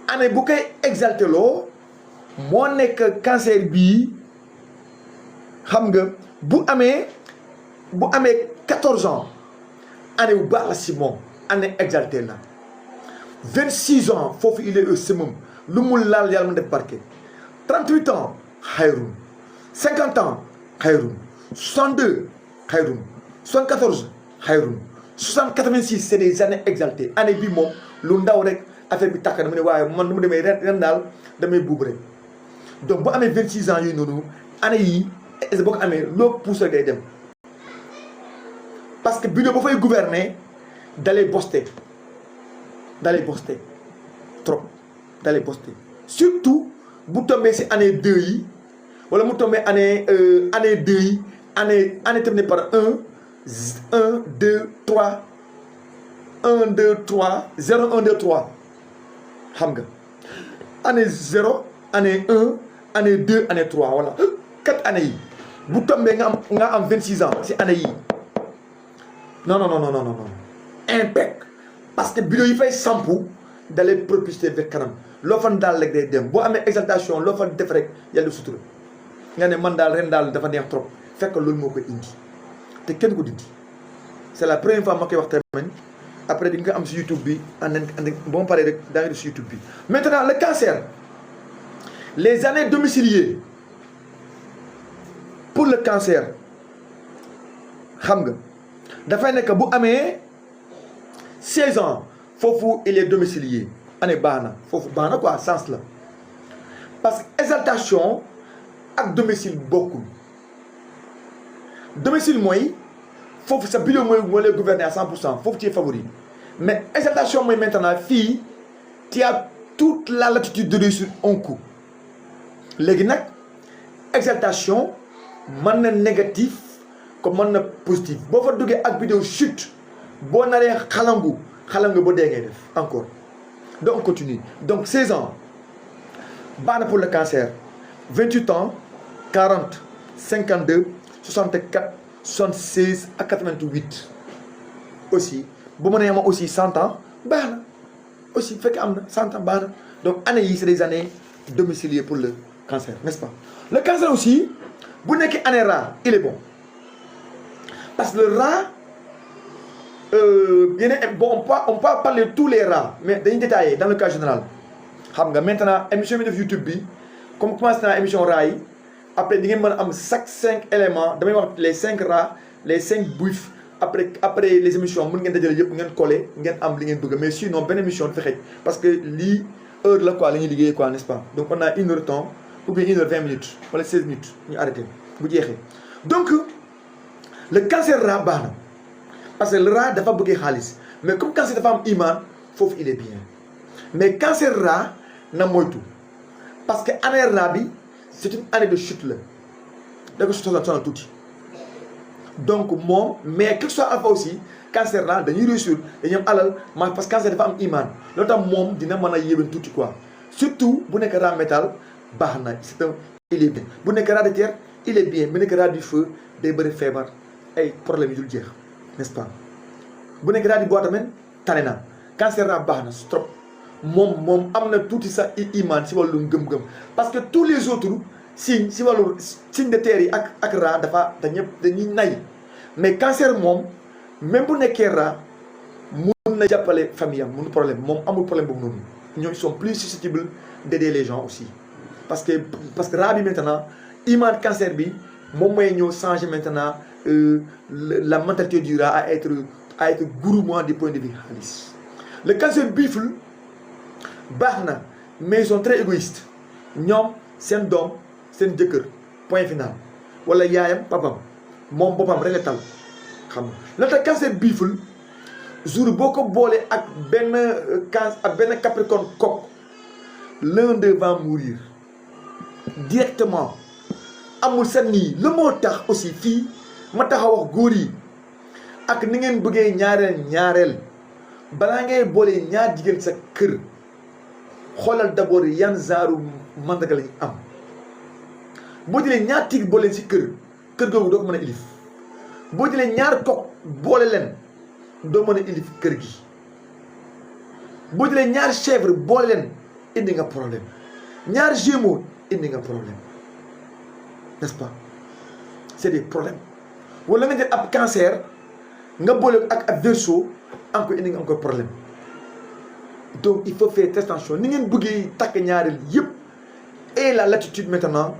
année bu koy exalté loo moo nekk Cancer bii xam nga bu amee 14 ans année bu baax la si moom année exalté la 26 ans foofu il est au summum lu mu laal yàlla mu def barke 38 ans xayrun 50 ans xayrun 62 xayrun 74 xayrun 86 c'est des années exaltées année bi moom lu ndaw rek affaire bi tàkk na mu ne waaye man nu mu demee ren daal damay buub rek donc bu amee 26 ans yooyu noonu année yi boo ko amee loo pousse rek day dem parce que bureau ba fay gouverner dalay boster trop dalay boster surtout bu tombee si année 2 yi wala mu tombee année 2 yi année terminée par 1 2 3 1 2 3 0 1 2 3 xam nga année 0 année 1 année 2 année 3 voilà 4 années yi bu tombee nga am 26 ans si année yi non impec parce que bureau yi fay sampu dalay propulser vers kanam loo fan daal rek day dem boo amee exaltation loo fa def rek yàlla sutura nga ne man daal ren daal dafa neex trop fekk loolu moo koy indi te kenn ko dindi c'est la première fois ma koy wax tamit après di nga am si YouTube bi bon paree rek daa ngi def si YouTube bi. Maintenant le Cancer les années domiciliées pour le Cancer xam nga dafay nekk bu amee 16 ans foofu il est domicilié année baax na foofu baax na quoi sens la parce que exaltation ak domicile bokkul domicile mooy foofu sa bureau mooy lay gouverner à 100% foofu tu es favori mais exaltation mooy maintenant fii tu as toute la latitude de réussir un coup léegi nag exaltation mën na négatif comme mën na positif boo fa duggee ak vidéo chute boo naree xalangu ba dee ngay def encore donc on continue donc 16 ans baax na pour le Cancer 28 ans 40 52 64 76 ak 88 aussi bu ma nee ma aussi 100 ans baax na aussi bu fekkee am na 100 ans baax na donc année yi c'est des années domiciliées pour le Cancer, n'est-ce pas? Le Cancer aussi bu nekkee année rare il est bon parce que le rare bon on peut parler de tous les rares mais dañuy détailler dans le cas général xam nga maintenant émission bi def YouTube bi comme commencé naa émission rare yi après di ngeen mën a am chaque 5 éléments damay wax les 5 rares les 5 buffs après les émissions mën ngeen dajale yëpp ngeen coller ngeen am li ngeen bëgg mais sinon benn émission dafa xëj parce que lii heure la quoi la ñuy liggéey quoi n'est-ce pas? Donc on a 1 heure de temps ou bien 1 heure 20 minutes wala 16 minutes ñu arrêté bu jeexee donc le Cancer rare baax na parce que le rare dafa bëggee xaalis mais comme Cancer dafa am iman foofu il est bien mais Cancer rare na moytu parce que année rare bi c'est une année de chute la da ko sonal tuuti donc moom mais quelque soit alpha aussi Cancer rare dañuy réussir dañuy am alal parce que Cancer dafa am iman loolu tax moom dina mën a yéwén tuuti quoi surtout bu nekk rare métal baax na c'est un il est bien bu nekk rare de terre il est bien bu nekk rare du feu day bëri feebar ay problème yu dul jeex n'est-ce pas? bu nekk rare du bois tamit tane na Cancer rare baax na trop moom am na tuuti sa iman si wàllu ngëm-ngëm parce que tous les autres signe si wàllu signe de terre yi ak raa dañuy nay mais cancer moom même bu nekkee raa mun na jàppale famille am mun problème moom amul problème boobu noonu ñoom ils sont plus susceptibles d'aider les gens aussi parce que raa bi maintenant iman cancer bi moom mooy ñëw changer maintenant la mentalité du rat à être gourmand du point de vue xaalis. Le cancer buffle baax na mais ils sont très égoïstes ñoom seen doom seen jëkkër point final wala yaayam papam moom boppam rek la tal xam nga la tax cancer buffle jour boo ko boolee ak benn capricorne coq l'un d'eux va mourir directement amul sa nii la moo tax aussi fii ma tax a wax góor yi ak ni ngeen bëggee ñaareel balaa ngay boolee ñaar jigéen sa kër xoolal d'abord yan genre mandarga lañu am boo jëlee ñaar tigre boole si kër googu doo ko mën a ilif boo jëlee ñaar coq boole leen doo mën a ilif kër gi boo jëlee ñaar chèvre boole leen indi nga problème ñaar gémeaux indi nga problème n'est-ce pas c'est des problèmes wala nga jël ab cancer nga boole ak verseau encore indi nga encore problème donc il faut faire très attention ni ngeen bëggee takk ñaareel yëpp et la latitude maintenant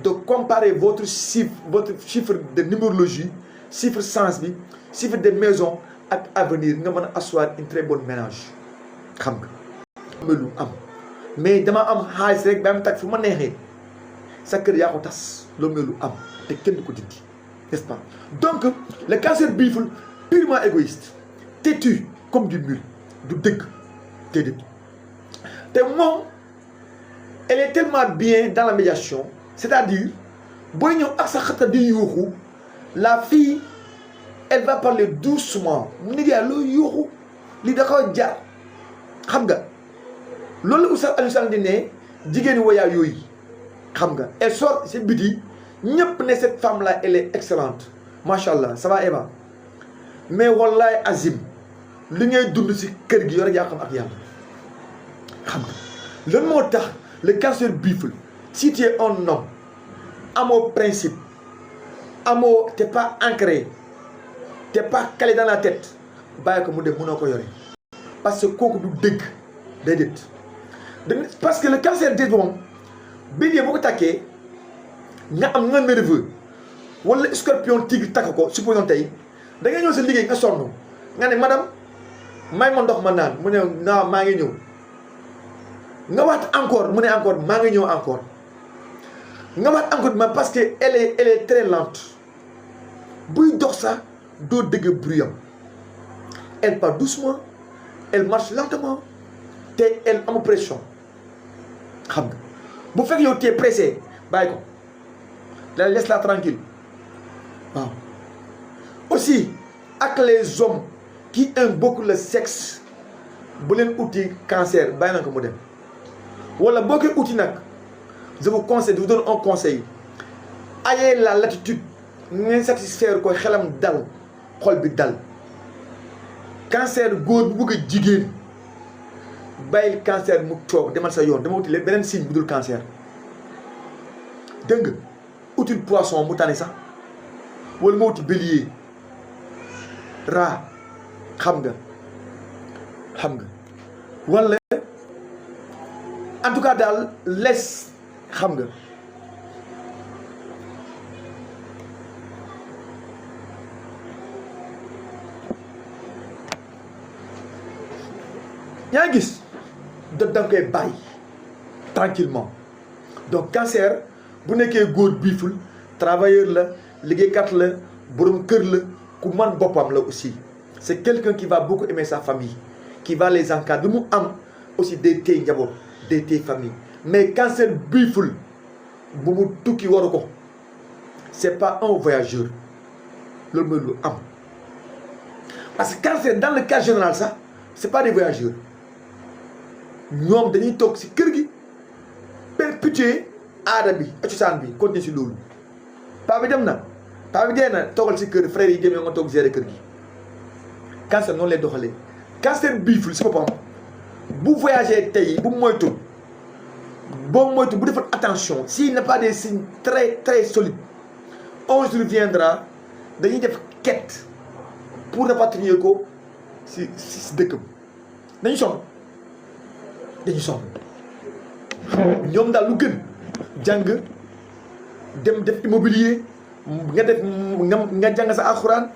de comparer votre chiffre de numérologie chiffre sens bi chiffre de maison ak avenir nga mën a asseoir une très bonne ménage xam nga lu am mais dama am xaalis rek ba am takk fu ma neexee sa kër yaa ko tas loolu lu am te kenn du ko dindi n'est-ce pas donc le cancer buffle purement égoïste têtu comme du mule du dëgg déedéet te moom elle est tellement bien dans la médiation c'est-à-dire booy ñëw ak sa xata di yuuxu la fille elle va parler doucement mu nijaay loo yuuxu li da ko jar xam nga loolu Oustaz Alioune Sall di ne jigéeni woyaa yooyu xam nga elle sort si biti ñëpp ne cette femme là elle est excellente macha allah ça va Eva mais wallahi azim li ngay dund si kër gi yow rek yaa xam ak yàlla xam nga lan moo tax le cancer buffle si tu es un homme amoo principe amoo t'es pas ancré t'es pas calé dans la tête bàyyi ko mu dem mënoo ko yore parce que kooku du dëgg déedéet parce que le cancer des moom bélier boo ko takkee nga am nga nerveux wala scorpion tigre takk ko supposons tey da nga ñëw sa liggéey nga sonn nga ne madame may ma ndox ma naan mu ne naa maa ngi ñëw nga waat encore mu ne encore maa ngi ñëw encore nga waat encore ma parce que elle est très lente buy dox sax doo dëgg bruyam elle part doucement elle marche lentement te elle am pression xam nga bu fekk yow t'es pressé bàyyi ko laisse-la tranquille waaw aussi ak les hommes qui aiment beaucoup le sexe bu leen uti cancer bàyyi na ko mu dem wala boo koy uti nag je vous conseille, je vous donne un conseil ayez la latitude ngeen satisfaire ko xelam dal xol bi dal cancer góor bu bëgg a jigéen bàyyil cancer mu toog demal sa yoon dama uti leen beneen signe bu dul cancer dégg nga util poisson mu tane sax wala nga uti bélier rat xam nga wala en tout cas daal les xam nga yaa ngi gis da nga koy bàyyi tranquillement donc cancer bu nekkee góor biiful travailleur la liggéeykat la borom kër la ku man boppam la aussi c'est quelqu'un qui va beaucoup aimer sa famille qui va les encadrer mu am aussi day téye njaboot day téye famille mais cancer biiful bu mu tukki waru ko c'est pas un voyageur loolu mooy lu am parce que cancer dans le cas général sax c'est pas des voyageurs ñoom dañuy toog ci kër gi perpétuer aada bi ak cosaan bi continuer ci loolu paa bi dem na paa bi dee na toogal ci kër frère yi dem nga toog gérer kër gi cancer noonu lay doxalee cancer biiful ci boppam bu voyager tey bu moytul bon moytu bu defal attention s'il n'a pas des signes très très solides un jour viendra dañuy def quête pour rapatrier ko si dëkkam dañu sonn ñoom daal lu gën jàng dem def immobilier nga jàng sa alxuraan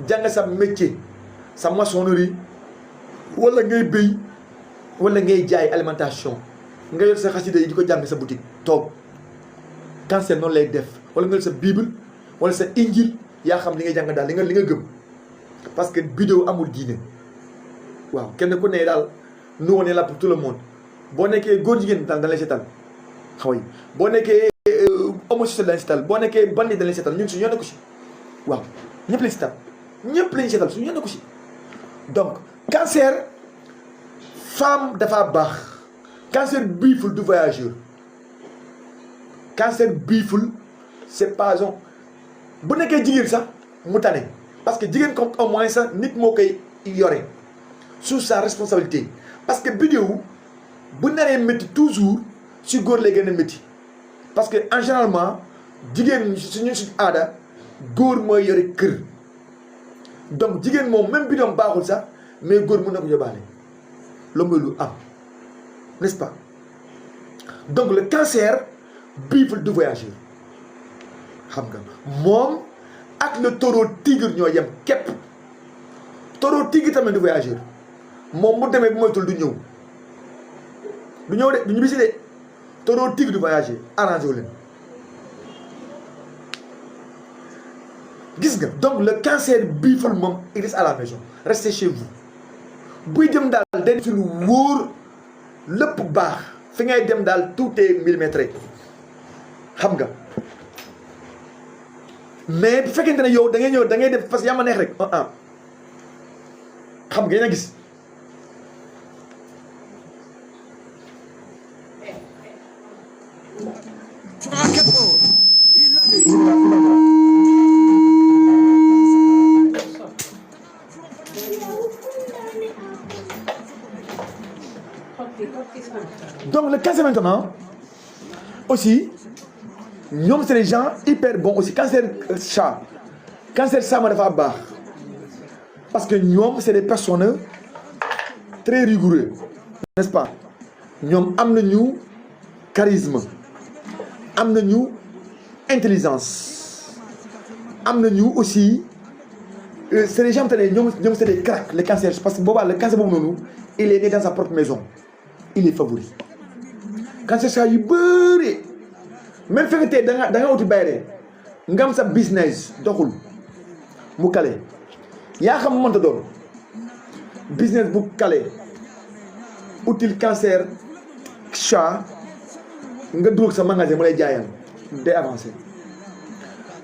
jàng sa métier sa maçonnerie wala ngay béy wala ngay jaay alimentation nga yor sa xasida yi di ko jàng sa boutique toog cancer noonu lay def wala nga yor sa bible wala sa injil yaa xam li ngay jàng daal li nga gëm parce que vidéo amul diine waaw kenn ku ne daal nous on est là pour tout le monde boo nekkee góor jigéen daal da lay seetal xaw boo nekkee homosexuel dañ seetal boo nekkee bandi dañ lay seetal ñun suñu yoon ko si waaw ñëpp lañ seetal suñu yoon ko si donc cancer femme dafa baax cancer biiful du voyageur cancer biiful c'est pas on bu nekkee jigéen sax mu tane parce que jigéen comme au moins sax nit moo koy yore sous sa responsabilité parce que vidéo bu naree métti toujours si góor lay gën a métti parce que en généralement jigéen suñu aada góor mooy yore kër donc jigéen moom même bi doom baaxul sax mais góor mën na ko yóbbaale loolu mooy lu am n'est-ce pas donc le cancer biiful du voyageur xam nga moom ak le taureau tigre ñoo yem képp taureau tigre tamit du voyageur moom mu demee bu moytul du ñëw de du ñu bisi de taureau tigre du voyageur arrangé wu leen gis nga donc le cancer biiful moom il reste à la maison restez chez vous buy dem daal den fi lu wóor lépp baax fi ngay dem daal tout est millimétré xam nga mais bu fekkente ne yow da ngay ñëw da ngay def parce que yaa ma neex rek xam nga yéen a gis donc le cancer maintenant aussi ñoom c'est des gens hyper bons aussi cancer chat ma dafa baax parce que ñoom c'est des personnes très rigoureux n'est-ce pas ñoom am nañu charisme am nañu intelligence am nañu aussi c'est des gens te ne ñoom c'est des cracks les cancers parce que boobaa le cancer boobu noonu il est né dans sa propre maison il est favori cancer chat yu bëri même fekkee da nga wuti bayre nga am sa business doxul mu kale yaa xam mënta doon business bu kale utile cancer chat nga dugal sa magasin mu lay jaayal day avancé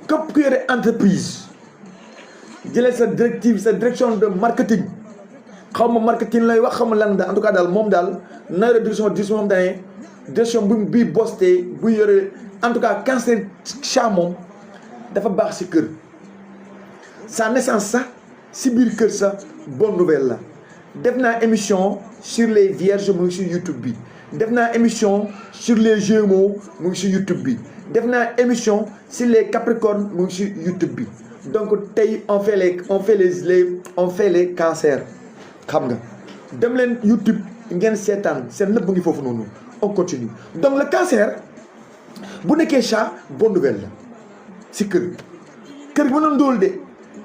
képp ku yore entreprise jëlee sa direction de marketing xaw ma marketing lay wax xaw ma lan daal en tout cas daal moom daal na yore direction moom dane direction bii bostee bu yore en tout cas cancer chat moom dafa baax si kër sa naissance sax si biir kër sa bonne nouvelle la def naa émission sur les vierges mu ngi si YouTube bi def naa émission sur les gémeaux mu ngi si YouTube bi def naa émission sur les capricornes mu ngi si YouTube bi donc tey on fait les cancers xam nga dem leen YouTube ngeen seetaan seen lépp mu ngi foofu noonu on continue donc le cancer bu nekkee chat bonne nouvelle la si kër gi mën na ndóol de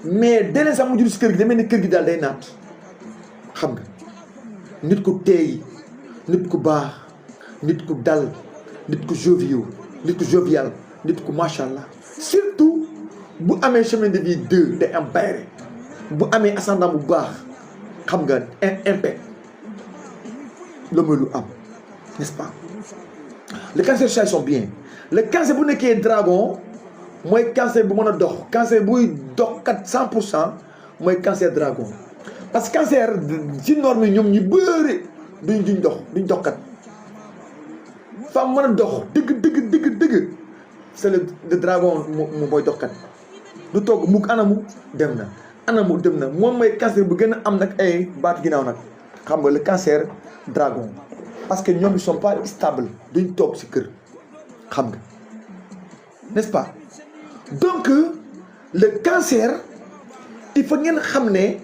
mais deneen sax mu jur si kër gi demee ne kër gi daal day naat xam nga nit ku teey nit ku baax nit ku dal nit ku jovial nit ku machallah surtout bu amee chemin de vie 2 day am bayre bu amee ascendant bu baax xam nga impact loolu mooy lu am n'est-ce pas les cancers chat sont bien le cancer bu nekkee dragon mooy cancer bu mën a dox cancer buy dox 100% mooy cancer dragon parce que cancer ci norme yi ñoom ñu bëri duñ dox kat femme mën a dox dëgg c'est le dragon mu mooy dox kat du togg mukk anamu dem na moom mooy cancer bu gën a am nag ay baat ginnaaw nag xam nga le cancer dragon parce que ñoom ils sont pas stables duñ toog ci kër xam nga n'est-ce pas donc le cancer il faut ngeen xam ne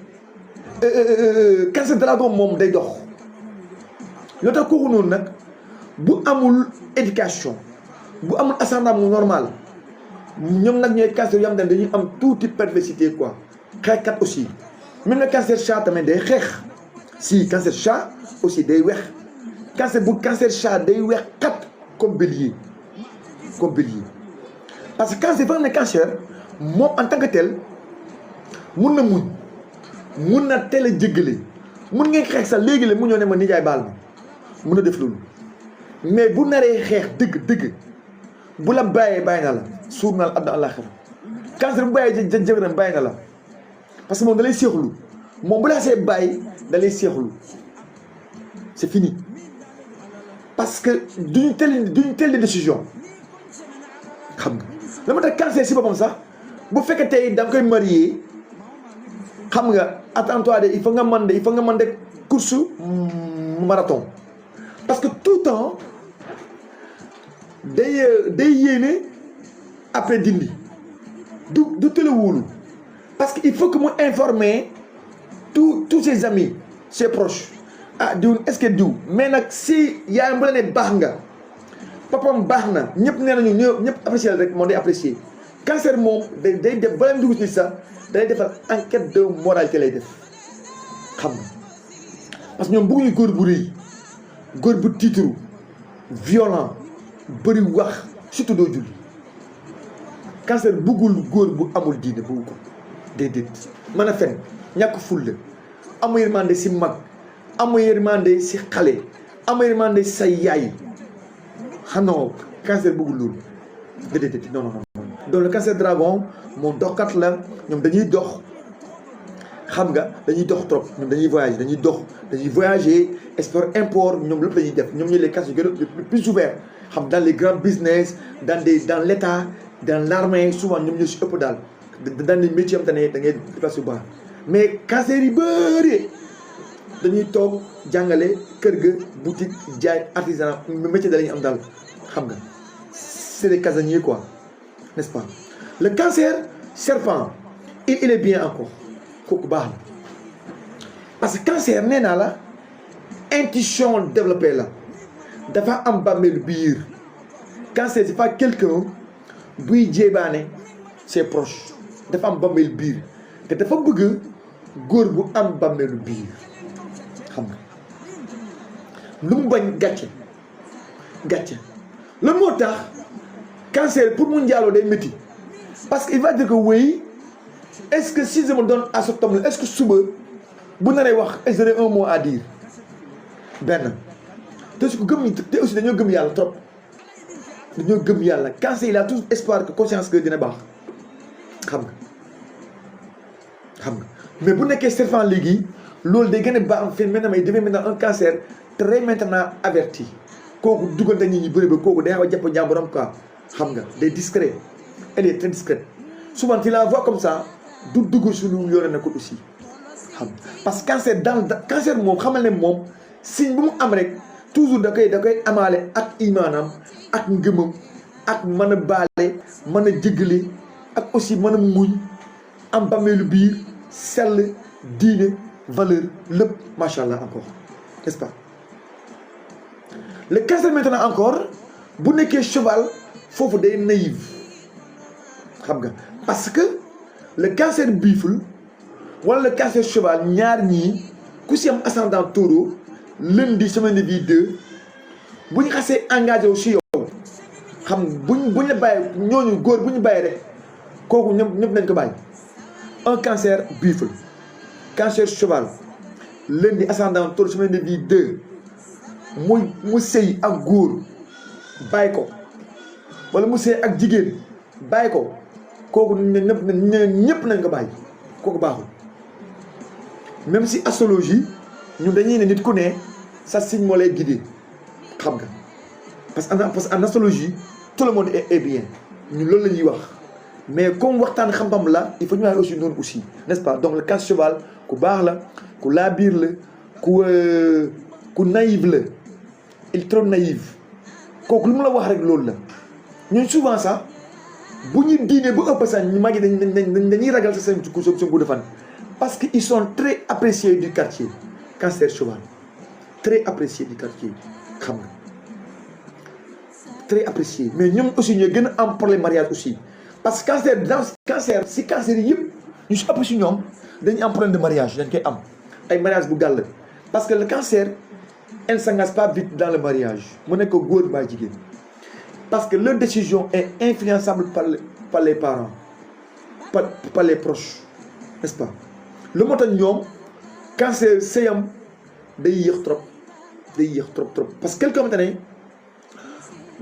cancer dragon moom day dox loo tax kooku noonu nag bu amul éducation bu amul ascendant mu normal ñoom nag ñooy cancer yoo xam ne dañuy am tuuti perversité quoi xeexkat aussi même le cancer chat tamit day xeex si cancer chat aussi day wex cancer chat day wex kat comme bélier parce que cancer fa ne cancer moom en tant que tel mun na muñ mun na teel a jéggale mun ngeen xeex sax léegi la mu ñëw ne ma nijaay baal ma mun na def loolu mais bu naree xeex dëgg bu la bàyyi na la suur na la àdduna àllaaxira cancer bu bàyyee jëkkëram bàyyi na la parce que moom da lay seexlu moom bu la see bàyyi da lay seexlu c'est fini parce que duñu tel décision xam nga la ma tax cancer si boppam sax bu fekkee tey da nga koy marié xam nga attends-toi de il faut nga mën de course marathon parce que tout le temps day yéene après dindi du tële wóolu parce que il faut que mu informer tous ses amis ses proches diw est-ce que diw mais nag si yaayam bu la ne baax nga papam baax na ñëpp nee nañu ñëpp apprécier rek moo day apprécier cancer moom day def bala mu dugg ci sax day defal enquête de moralité lay def xam nga parce que ñoom bëgguñu góor bu rëy góor bu tiitru violent bëri wax surtout doo julli cancer bëggul góor bu amul diine bëggu ko déedéet mën a fen ñàkk fulla amu yërmande si mag amu yërmande si xale amu yërmande sa yaay xam nga cancer bëggul loolu déedéet non donc le cancer dragon moom doxkat la ñoom dañuy dox xam nga dañuy dox trop ñoom dañuy voyager export import ñoom lépp dañuy def ñoom ñooy les cancers le plus ouverts xam dans les grands business dans l'état dans l'armée souvent ñoom ñoo si ëpp daal dans les métiers am te ne da ngay dépassé bu baax mais cancer yi bëri dañuy toog jàngale kër ga boutique jaay artisanat métier da lañuy am daal xam nga c'est des casaniers quoi n'est-ce pas le cancer serpent il est bien encore kooku baax na parce que cancer nee naa la intuition développée la dafa am bàmmeelu biir cancer c'est pas quelqu'un buy jéebaane ses proches dafa am bàmmeelu biir te dafa bëgg góor bu am bàmmeelu biir xam nga lu mu bañ gàcce lan moo tax cancer pour mu njaaloo day métti parce que il va dire que oui est-ce que si je me donne à cet homme-là est-ce que suba bu naree wax j'aurai un mot à dire benn te su ko gëm te aussi dañoo gëm yàlla trop dañoo gëm yàlla cancer il a tout espoir que conscience que dina baax xam nga mais bu nekkee serpent léegi loolu day gën a baax fi maintenant may devient maintenant un cancer très maintenant averti kooku duggante nit ñi bëri ba kooku day xaw a jàpp njàmburam quoi xam nga day discret elle est très discrète souvent tu la vois comme ça du dugg suñu yore na ko aussi xam parce que cancer moom xamal ne moom signe bu mu am rek toujours da koy amaale ak imaanam ak ngëmam ak mën a baale mën a jéggale ak aussi mën a muñ am bàmmeelu biir sell diine valeur lépp macha allah encore n'est-ce pas le cancer maintenant encore bu nekkee cheval foofu day naïve xam nga parce que le cancer buffle wala le cancer cheval ñaar ñii ku si am ascendant taureau lundi semaine de vie 2 bu ñu xasee engagé wu si yow xam buñ la bàyyi ñooñu góor bu ñu bàyyi rek kooku ñëpp nañ ko bàyyi un cancer buffle cancer cheval lundi ascendant taureau semaine de vie 2 mu sëy ak góor bàyyi ko wala mu sëy ak jigéen bàyyi ko kooku ñëpp nañ ko bàyyi kooku baaxul même si astrologie ñun dañuy ne nit ku ne sa signe moo lay guider xam nga parce que en astrologie tout le monde est bien ñun loolu la ñuy wax mais comme waxtaan xam-xam la il faut ñu wax aussi noonu aussi n'est-ce pas donc le cancer cheval ku baax la ku laabiir la ku naïve la il est trop naïf kooku lu mu la wax rek loolu la ñun souvent sax bu ñu diine bu ëpp sax ñu mag yi dañuy ragal sa seen gudd fan parce que ils sont très appréciés du quartier cancer cheval très appréciés du quartier xam nga très appréciés mais ñoom aussi ñooy gën a am problème mariage aussi parce que cancer si cancer yi yëpp ñu si ëpp si ñoom dañuy am problème de mariage dañ koy am ay mariage bu gàll parce que le cancer elle ne s'engage pas vite dans le mariage mu nekk góor mbaa jigéen parce que leur décision est influençable par les parents par les proches n'est-ce pas lu moo tax ñoom cancer sëyam day yéex trop parce que quelque xamante ne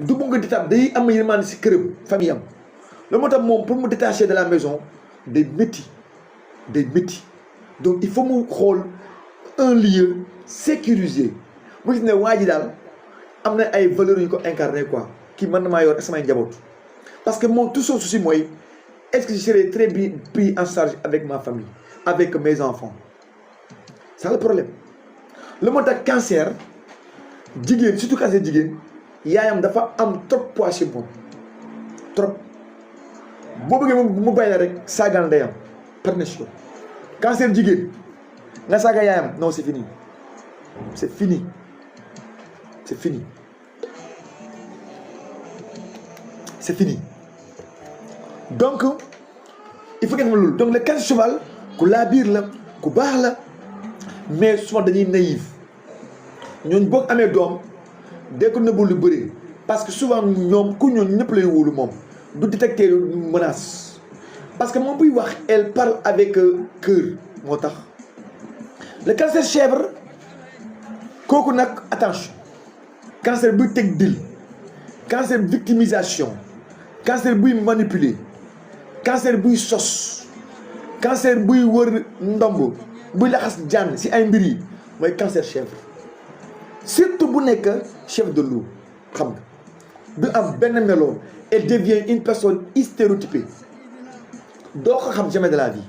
du bëgg nga détaché day am yërmande si këram famille am lu moo tax moom pour mu détacher de la maison day métti donc il faut mu xool un lieu sécurisé mu gis ne waa ji daal am na ay valeurs yu ko incarné quoi kii mën na maa yor ak samay njaboot parce que moom tout son souci mooy est-ce que je serai très bien pris en charge avec ma famille avec mes enfants c'est le problème lu moo tax cancer jigéen surtout cancer jigéen yaayam dafa am trop poids chez moom trop boo bëggee mu bay la rek saagal ndeyam par nation cancer jigéen nga saaga yaayam non c'est fini donc il faut que nga xam loolu donc le cancer cheval ku laa biir la ku baax la mais souvent dañuy naïf ñooñu boo amee doom dee ko nëbbu lu bëri parce que souvent ñoom ku ñooñu ñëpp lay wóolu moom du détecter menace parce que moom buy wax elle parle avec cœur moo tax le cancer chèvre kooku nag attention cancer buy teg dil cancer victimisation cancer buy manipuler cancer buy sos cancer buy wër ndomb buy laxas jaan si ay mbir yi mooy cancer chèvre surtout bu nekk chef de loup xam nga du am benn melo elle devient une personne stéréotypée doo ko xam jamais de la vie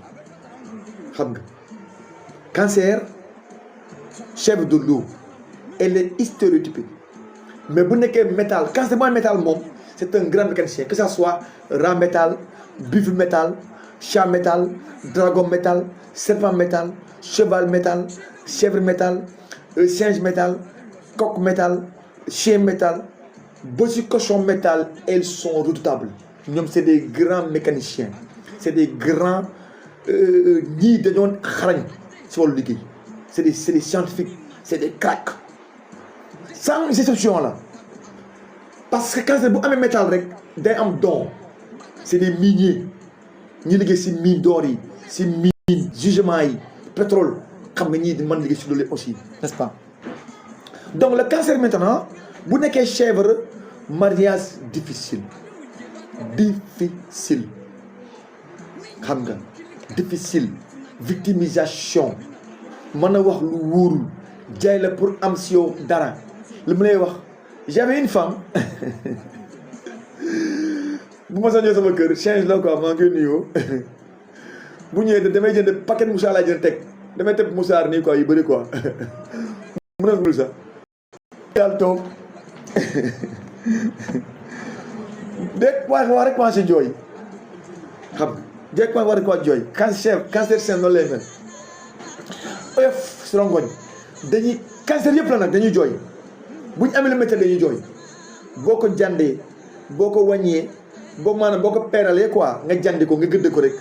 xam nga cancer chef de loup elle est stéréotypée mais bu nekkee métal cancer mooy métal moom c'est un grand mécanicien que ça soit rat métal buffle métal chat métal dragon métal serpent métal cheval métal chèvre métal singe métal coq métal chien métal ba ci cochon métal elles sont redoutables ñoom c'est des grands mécaniciens c'est des grands ñii dañoo xarañ ci wàllu liggéey c'est des scientifiques c'est des cracks sans exception là parce que cancer bu amee métal rek day am don c'est des miniers ñi liggéey ci mine d'or yi ci mine jugement yi pétrole xam nga ñii di mën liggéey ci loolu aussi n'est-ce pas donc le cancer maintenant bu nekkee chèvre mariage difficile xam nga difficile victimisation mën a wax lu wóorul jaay la pour am si yow dara li mu lay wax j'avais une femme bu ma sañoo sama kër change la quoi maa ngi koy nuyoo bu ñëwee damay jënd paquet mouchoir laa jënd teg damay teg mouchoir nii quoi yu bëri quoi mun na bul sax daal toog dégg waa rek commencé jooy xam nga dégg waa rek commencé jooy cancer seen noonu lay mel oyof si rongoñ dañuy cancer yëpp la nag dañuy jooy bu ñu amee lu métti dañuy jooy boo ko jàndee boo ko wàññee maanaam boo ko peeralee quoi nga jàndi ko nga gëdd ko rek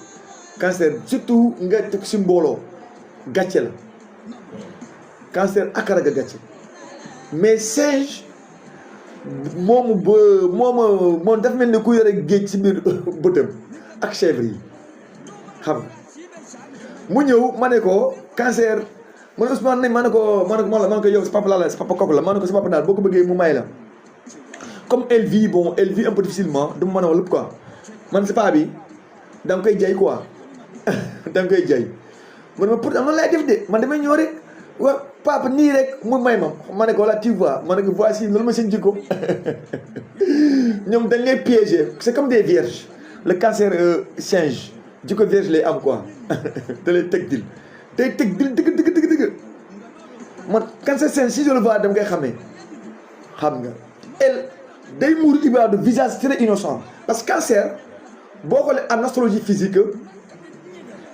cancer surtout nga teg si mbooloo gàcce la cancer akara ga gàcce mais singe moom dafa mel ni ku yore géej ci biir bëtam ak chèvre yi xam nga mu ñëw ma ne ko cancer man Ousmane ma ne ko yow sa papa la sa papa kooku la ma ne ko sa papa daal boo ko bëggee mu may la comme elle vit un peu difficilement du ma mën a wax lépp quoi man sa papa bi da nga koy jay quoi da nga koy jay man ma pour am noonu laay def de man damay ñëw rek wa papa nii rek mu may ma ne ko voilà tu vois ma ne ko voici loolu ma seen jikko ñoom dañ lay piéger c'est comme des vierges le cancer singe jikko vierge lay am quoi da lay teg dil day teg dil dëgg man cancer singe si je le vois dama koy xamee xam nga elle day muur de visage très innocent parce que cancer boo xoolee en astrologie physique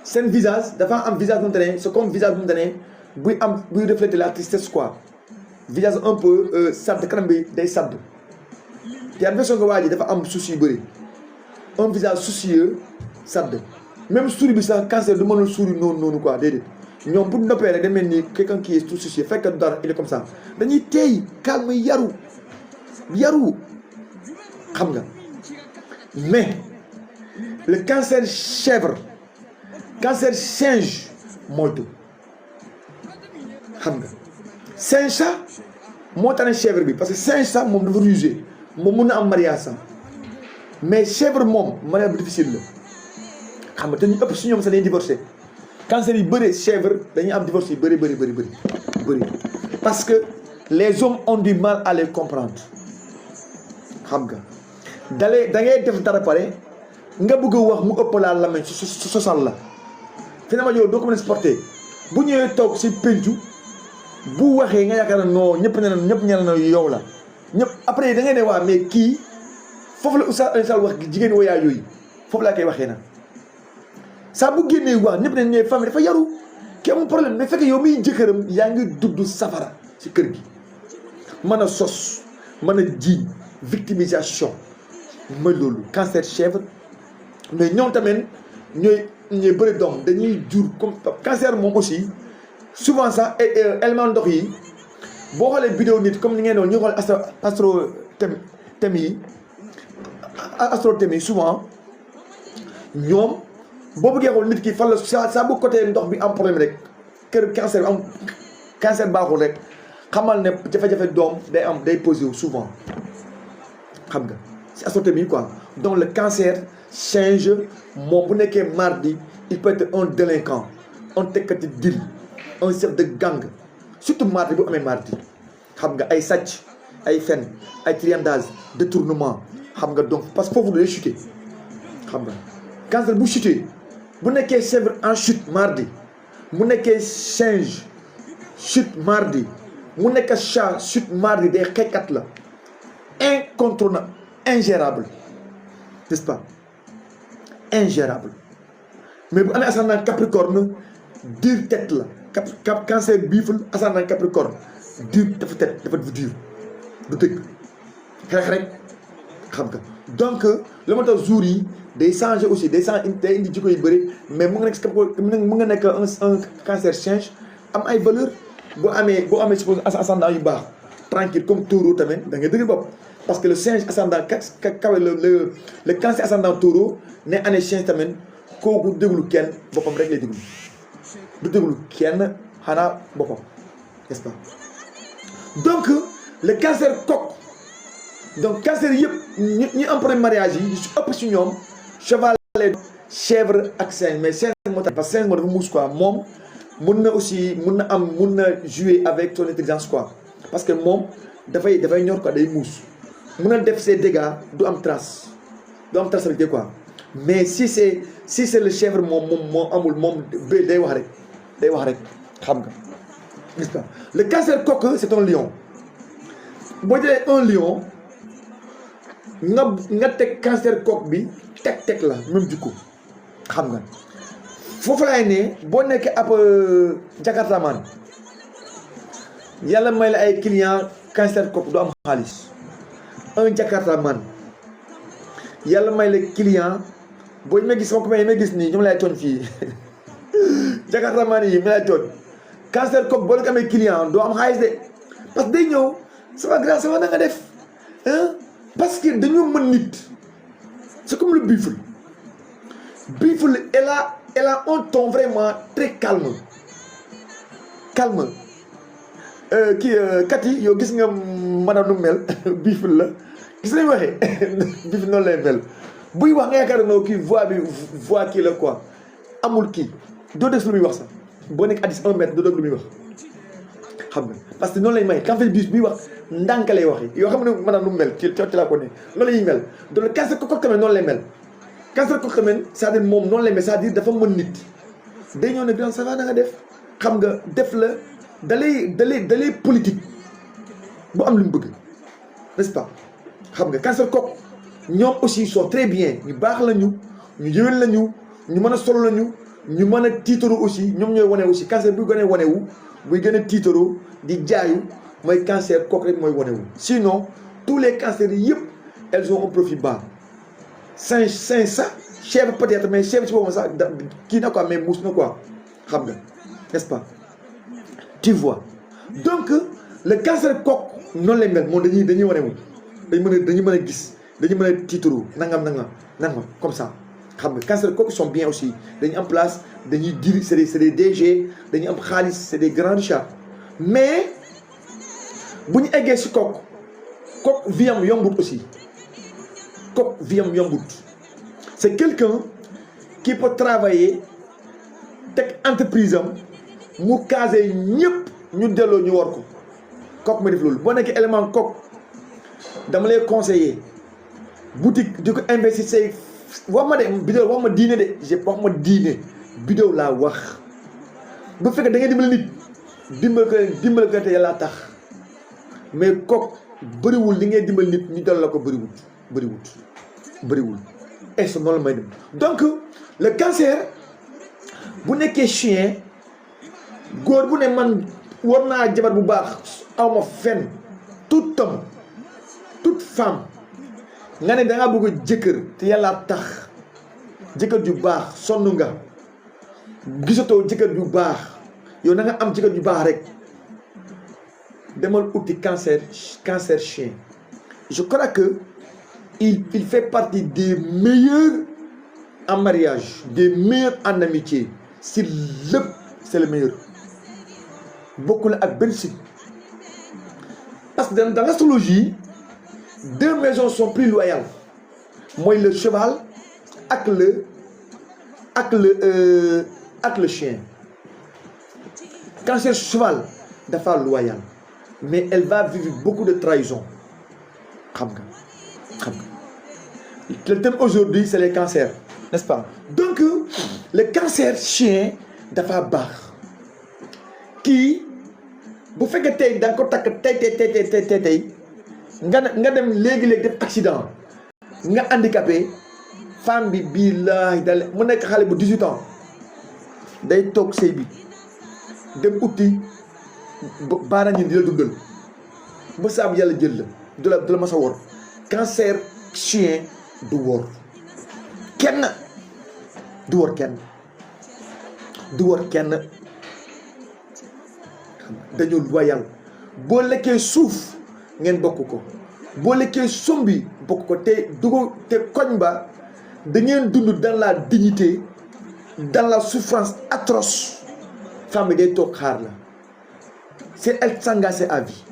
seen visage dafa am visage bu mu tane c'est comme visage bu mu tane buy refléter la tristesse quoi visage un peu sadd kanam bi day sadd te adversion nga waa ji dafa am souci yu bëri un visage soucieux sadd même souris bi sax cancer du mënul souris noonu quoi déedéet ñoom bu noppee rek da mel ni quelqu'un qui est tout soucieux fekk du dara il est comme ça dañuy teey calme yaru xam nga mais le cancer chèvre cancer singe moytu xam nga singe sax moo tax ne chèvre bi parce que singe sax moom dafa rusé moom mun na am mariage sax mais chèvre moom mariage bu difficile la xam nga te ñu ëpp si ñoom sax dañuy divorcé cancer yi bëri chèvre dañuy am divorce yu bëri parce que les hommes ont du mal à les comprendre xam nga da ngay def dara pare nga bëgg a wax mu ëpp laa lamañ sosal la finalement yow doo ko mën a supporter bu ñëwee toog si pencu bu waxee nga yaakaar ne non ñëpp ñeneen na yow la ñëpp après da ngay ne waa mais kii foofu la Oustaz Alioune Sall wax jigéen woyaa yooyu foofu laa koy waxee nag saa bu génnee wax ñëpp ne ñooy famille dafa yaru ki amul problème mais fekk yow miy jëkkëram yaa ngi dudd safara si kër gi mën a sos mën a jiiñ victimisation mooy loolu cancer chèvre mais ñoom tamit ñooy bëri doom dañuy jur comme cancer moom aussi souvent sax élément ndox yi boo xoolee vidéo nit comme ni ngeen doon ñu xool astro thème yi souvent ñoom boo bëggee xool nit ki fan la saa bu côté ndox bi am problème rek kër cancer bi am cancer baaxul rek xamal ne jafe-jafe doom day posé wu souvent xam nga si astro-thème yi quoi donc le cancer change moom bu nekkee mardi il peut être un délinquant un tekkati dil un chef de gang surtout mardi bu amee mardi xam nga ay sàcc ay fen ay triandage détournement xam nga donc parce que foofu lay chuté xam nga cancer bu chuté bu nekkee chèvre en chute mardi mu nekkee singe chute mardi mu nekk chat chute mardi day xeexkat la incontournable ingérable n'est-ce pas ingérable mais bu amee ascendant capricorne dur tête la cancer biiful ascendant capricorne dur dafa tête dafa dur du dëgg xeex rek xam nga donc la ma tax jour yi day changer aussi day indi jikko yu bëri mais mu nga nekk un cancer singe am ay valeur boo amee suppose ascendant yu baax tranquille comme taureau tamit da ngay dëgg bopp parce que le singe ascendant kawe le cancer ascendant taureau ne année singe tamit kooku déglu kenn boppam rek lay déglu du déglu kenn xanaa boppam n'est-ce pas donc le cancer coq donc cancer yëpp ñi am problème mariage yi su ëpp si ñoom cheval chèvre ak singe mais singe moo tax parce que singe moo dafa muus quoi moom mun na jouer avec son intelligence quoi parce que moom dafay ñor quoi day muus mun na def ses dégâts du am traçabilité quoi mais si c'est le chèvre moom amul moom day wax rek xam nga n'est-ce pas le cancer coq c'est un lion boo jëlee un lion nga teg cancer coq bi teg la même jikko xam nga foofu laay ne boo nekkee ab jakartaman yàlla may la ay client cancer coq du am xaalis un jakartaman yàlla may la client boo ñu may gis sama copain yi may gis nii ñoom lay tooñ fii jakartaman yi ma lay tooñ cancer coq boo leen amee client doo am xaalis de parce que day ñëw sama grand sama na nga def parce que dañoo mën nit c'est comme le buffle elle a un ton vraiment très calme Kati yow gis nga madame nu mel buffle la gis nañu waxee buffle noonu lay mel buy wax nga yaakaar ne kii voix kii la quoi amul kii doo dégg lu muy wax sax boo nekk à 1 mètre doo dégg lu muy wax xam nga parce que noonu lay may quand fait bis buy wax ndànk lay waxee yoo xam ne madame nu mel ci laa ko ne noonu lay mel donc cancer coq tamit noonu lay mel cancer coq tamit c'est-à-dire moom noonu lay mel c'est-à-dire dafa mën nit day ñëw ne grand ça va na nga def xam nga def la dalay politique bu am lu mu bëgg n'est-ce pas xam nga cancer coq ñoom aussi sont très bien ñu baax lañu ñu yëwén lañu ñu mën a solo lañu ñu mën a tiitaru aussi ñoom ñooy wane aussi cancer buy gën a wanewu buy gën a tiitaru di jaayu mooy cancer coq rek mooy wanewu sinon tous les cancers yi yëpp elles ont un profil bas singe sax chèvre peut-être mais chèvre ci boobu sax kii na quoi mais muus na quoi xam nga n'est-ce pas tu vois donc le cancer coq noonu lay mel moom dañuy wanewu dañu mën a gis dañu mën a tiitaru nangam comme ça xam nga cancer coq sont bien aussi dañu am place dañuy diri c'est des DG dañu am xaalis c'est des grands richards mais bu ñu eggee si coq vie am yombut aussi coq vie am yombut c'est quelqu'un qui peut travailler teg entreprise am mu casé ñëpp ñu delloo ñu war ko coq ma def loolu boo nekkee élément coq dama lay conseiller boutique di ko investir say wax ma de bidéo wax ma diine de wax ma diine bidéo laa wax bu fekkee da ngay dimbali nit dimbal ko te yàlla tax mais coq bëriwul li ngay dimbali nit ñu dal la ko bëriwul et ce noonu la may dem donc le cancer bu nekkee chien góor bu ne man war naa jabar bu baax awma fenn tout homme toute femme nga ne dangaa bëgg jëkkër te yàlla tax jëkkër ju baax sonn nga gisatoo jëkkër ju baax yow na nga am jëkkër ju baax rek demal uti cancer chien je crois que il fait partie des meilleurs en mariage des meilleurs en amitié si lépp c'est le meilleur bokkul ak benn si parce que dans l'astrologie deux maisons sont plus loyales mooy le cheval ak le chien cancer cheval dafa loyal mais elle va vivre beaucoup de trahison xam nga le thème aujourd'hui c'est les cancers n'est-ce pas donc le cancer chien dafa baax kii bu fekkee tey da nga ko takk tey nga dem léegi-léegi def accident nga handicapé femme bi bii laay dale mu nekk xale bu 18 ans day toog sëy bi dem uti baara ñi di la dundal ba saabu yàlla jël la du la mas a wor cancer chien du wor kenn dañu loyal boo lekkee suuf ngeen bokk ko boo lekkee sombi bokk ko te koñ ba da ngeen dund dans la dignité dans la souffrance atroce femme bi day toog xaar la c'est elle s'engage à vie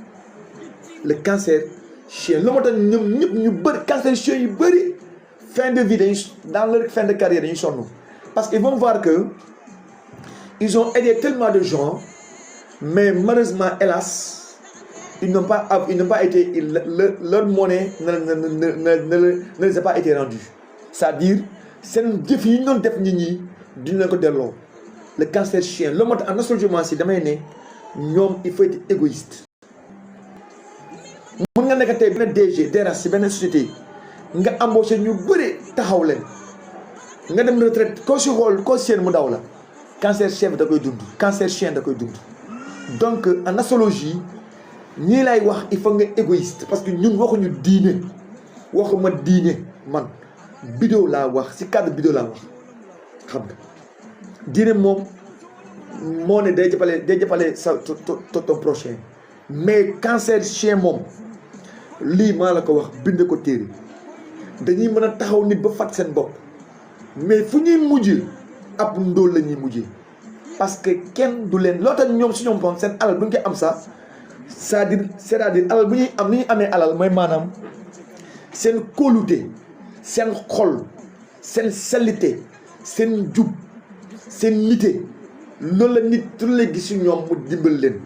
le cancer chien lu ma tax ñoom ñëpp ñu bëri cancer chien yu bëri fin de vie dañuy dans leur fin de carrière dañuy sonn parce qu'ils vont voir que ils ont aidé tellement de gens mais malheureusement hélas ils n'ont pas été leur monnaie ne les a pas été rendue c'est-à-dire seen jëf yi ñu doon def nit ñi duñu leen ko delloo le cancer chien lu ma tax en astrologie si damay ne ñoom il faut être égoïste mun nga nekk tey benn DG DRH si benn société nga embauché ñu bëri taxaw leen nga dem retraite koo si xool koo seen mu daw la cancer chien da koy dund cancer chien da koy dund donc en astrologie ñii lay wax il faut nga égoïste parce que ñun waxuñu diine waxuma diine man bidéo laa wax si cadre bidéo laa wax xam nga diine moom moo ne day jàppale sa ton prochain mais cancer chien moom lii maa la ko wax bind ko téere dañuy mën a taxaw nit ba fat seen bopp mais fu ñuy mujjee ab ndóol la ñuy mujjee parce que kenn du leen loo tax ñoom si ñoom pon seen alal bu ñu koy am sax c'est-à-dire alal bu ñuy am ni ñuy amee alal mooy maanaam seen kóolute seen xol seen sellité seen jub seen nite loolu la nit tu la gis si ñoom mu dimbal leen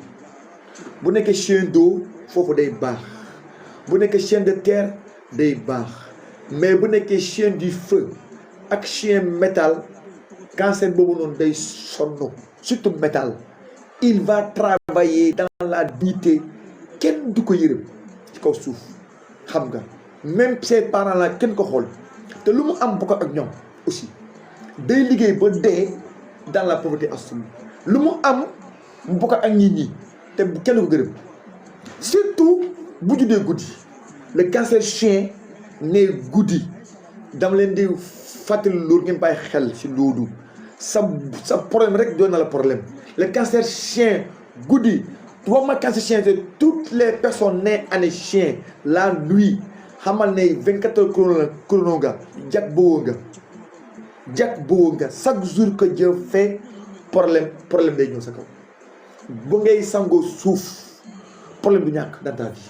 bu nekkee chien d'eau foofu day baax bu nekkee chien de terre day baax mais bu nekkee chien du feu ak chien métal cancer boobu noonu day sonn surtout métal il va travailler dans la dignité kenn du ko yërëm ci kaw suuf xam nga même ses parents là kenn ko xool te lu mu am bokk ak ñoom aussi day liggéey ba dee dans la pauvreté absolue lu mu am mu bokk ak ñi te kenn ko gërëm surtout bu juddee guddi le cancer chien ne guddi dama leen di fàttali loolu ngeen bàyyi xel ci loolu sa problème rek doon na la problème le cancer chien guddi wax ma cancer chien c'est toutes les personnes nées année chien la nuit xamal ne 24 heures chrono nga jag boo nga chaque jour que Dieu fait problème day ñëw sa kaw ba ngay sangoo suuf problème du ñàkk dans ta vie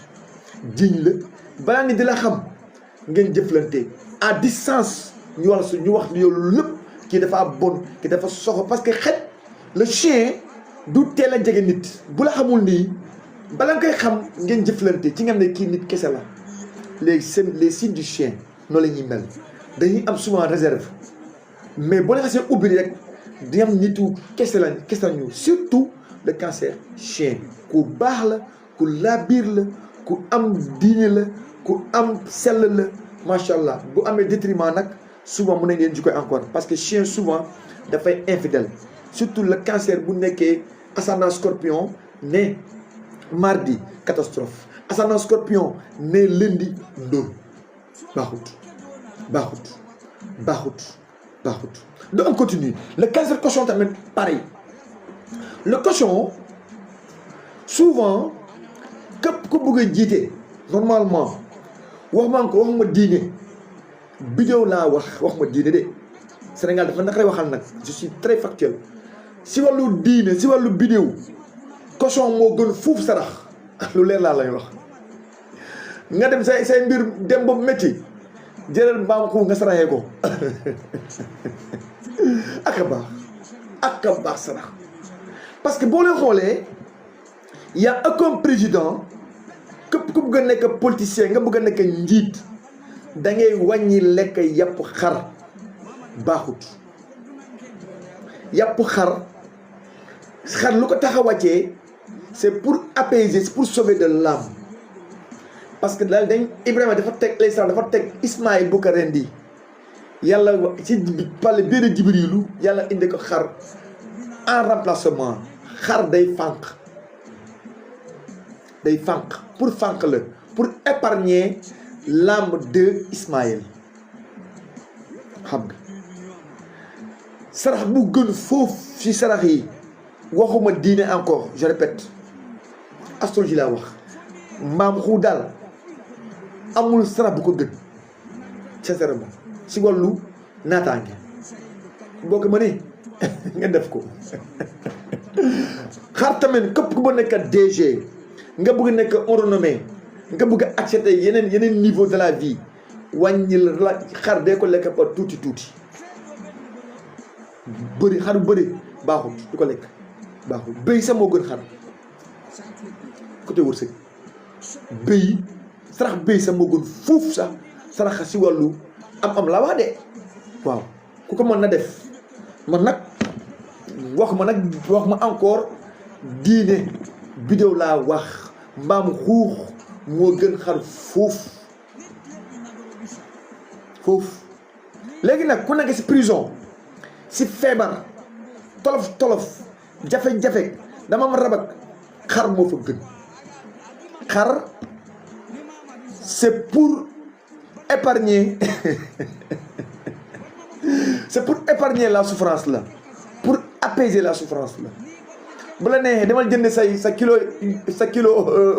jiñ la balaa ni di la xam ngeen jëflante à distance ñu wax yow lépp kii dafa bon kii dafa soxo parce que xet le chien du teel a jege nit bu la xamul nii bala nga koy xam ngeen jëflante ci nga ne kii nit kese la les signes du chien noonu la ñuy mel dañuy am souvent réserve mais boo leen xasee ubbi rek di am nitu kese lañu surtout le cancer chien ku baax la ku laabiir la ku am diine la ku am sell la macha allah bu amee détriment nag souvent mën nañ leen jikkoy encore parce que chien souvent dafay infidèle surtout le cancer bu nekkee ascendant scorpion ne mardi catastrophe ascendant scorpion ne lundi ndóol baaxut donc on continue le cancer cochon tamit pareil le cochon souvent képp ku bëgg a jiite normalement wax ma diine bidéo laa wax ma diine de Sénégal dafa naqaree waxal nag je suis très factuel si wàllu diine si wàllu bidéo cochon moo gën fuuf sarax lu leer laa lay wax nga dem say mbir dem ba métti jëlal mbaam xuux nga saraxee ko ak a baax sarax parce que boo leen xoolee y a aucun président képp ku bëgg a nekk politicien nga bëgg a nekk njiit da ngay wàññi lekk yàpp xar baaxut yàpp xar lu ko tax a wàccee c'est pour apaiser, c'est pour sauver de l'âme parce que daal Ibrahima dafa teg Ismaïl bu ko rendi yàlla ci par le biais de Jibrilu yàlla indi ko xar en remplacement xar day fànq pour fànq la pour épargner l'âme de Ismaïl xam nga sarax bu gën foofu ci sarax yi waxuma diine encore je répète astrologie laa wax mbaam xu daal amul sarax bu ko gën sincèrement si wàllu naataange boo ko mënee nga def ko xar tamit képp ku ba nekk DG nga bëgg nekk renommé nga bëgg a accepter yeneen niveau de la vie wàññil la xar dee ko lekk par tuuti xar bëri baaxul du ko lekk baaxul béy sax moo gën xar côté wërsëg sarax béy sax moo gën fuuf sax sarax si wàllu am la wax de waaw ku ko mën na def man nag wax ma encore diine bidéo laa wax mbaam xuux moo gën xar foofu léegi nag ku nekk si prison si feebar tolof jafe-jafe dama am rabak xar moo fa gën xar c'est pour épargner la souffrance la pour apaiser la souffrance la bu la neexee demal jënd sa kilo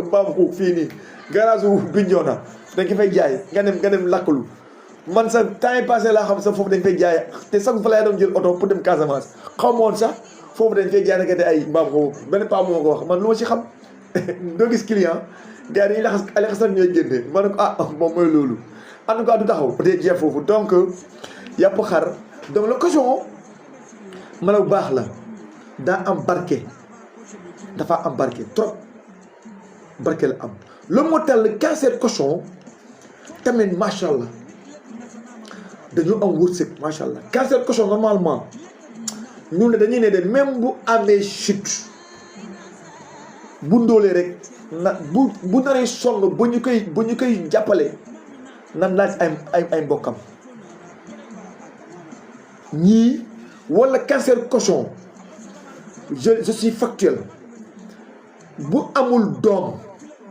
mbaam xuux fii nii garage wu Bignona dañ ko fay jaay nga dem lakkalu man sa temps yi passé laa xam sax foofu dañ fay jaay te sax fa laa doon jël oto pour dem Casamance xaw ma woon sax foofu dañ fay jaay nekkate ay mbaam xuux benn paa moo ko wax man lu ma ci xam doo gis client gars yi dañuy laxas ak ñooy jëndee ma ne ko moom mooy loolu en tout cas du taxaw day jeex foofu donc yàpp xar donc le cochon mala bu baax la daa am barke dafa am barke trop barke la am le moo tax le cancer cochon tamit macha allah dañoo am wërsëg macha allah cancer cochon normalement ñun ne dañuy ne de même bu amee chute bu ndóolee rek na bu naree sonn ba ñu koy jàppale nan laaj ay mbokkam ñii wala cancer cochon je suis factuel bu amul doom